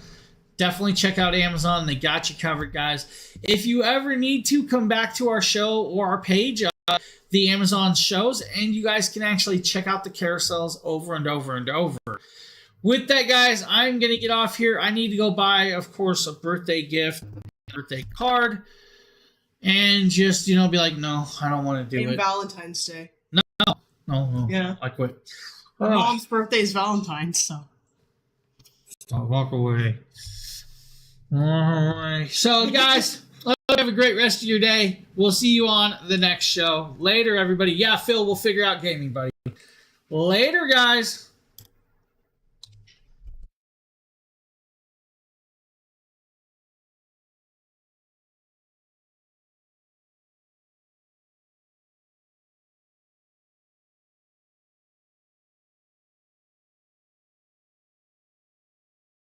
definitely check out Amazon. They got you covered, guys. If you ever need to, come back to our show or our page, the Amazon shows, and you guys can actually check out the carousels over and over and over. With that, guys, I'm going to get off here. I need to go buy, of course, a birthday gift, birthday card, and just, be like, no, I don't want to do And it. Valentine's Day. No, Yeah. I quit. My mom's birthday is Valentine's, so. I'll walk away. All right. So, guys, have a great rest of your day. We'll see you on the next show. Later, everybody. Yeah, Phil, we'll figure out gaming, buddy. Later, guys.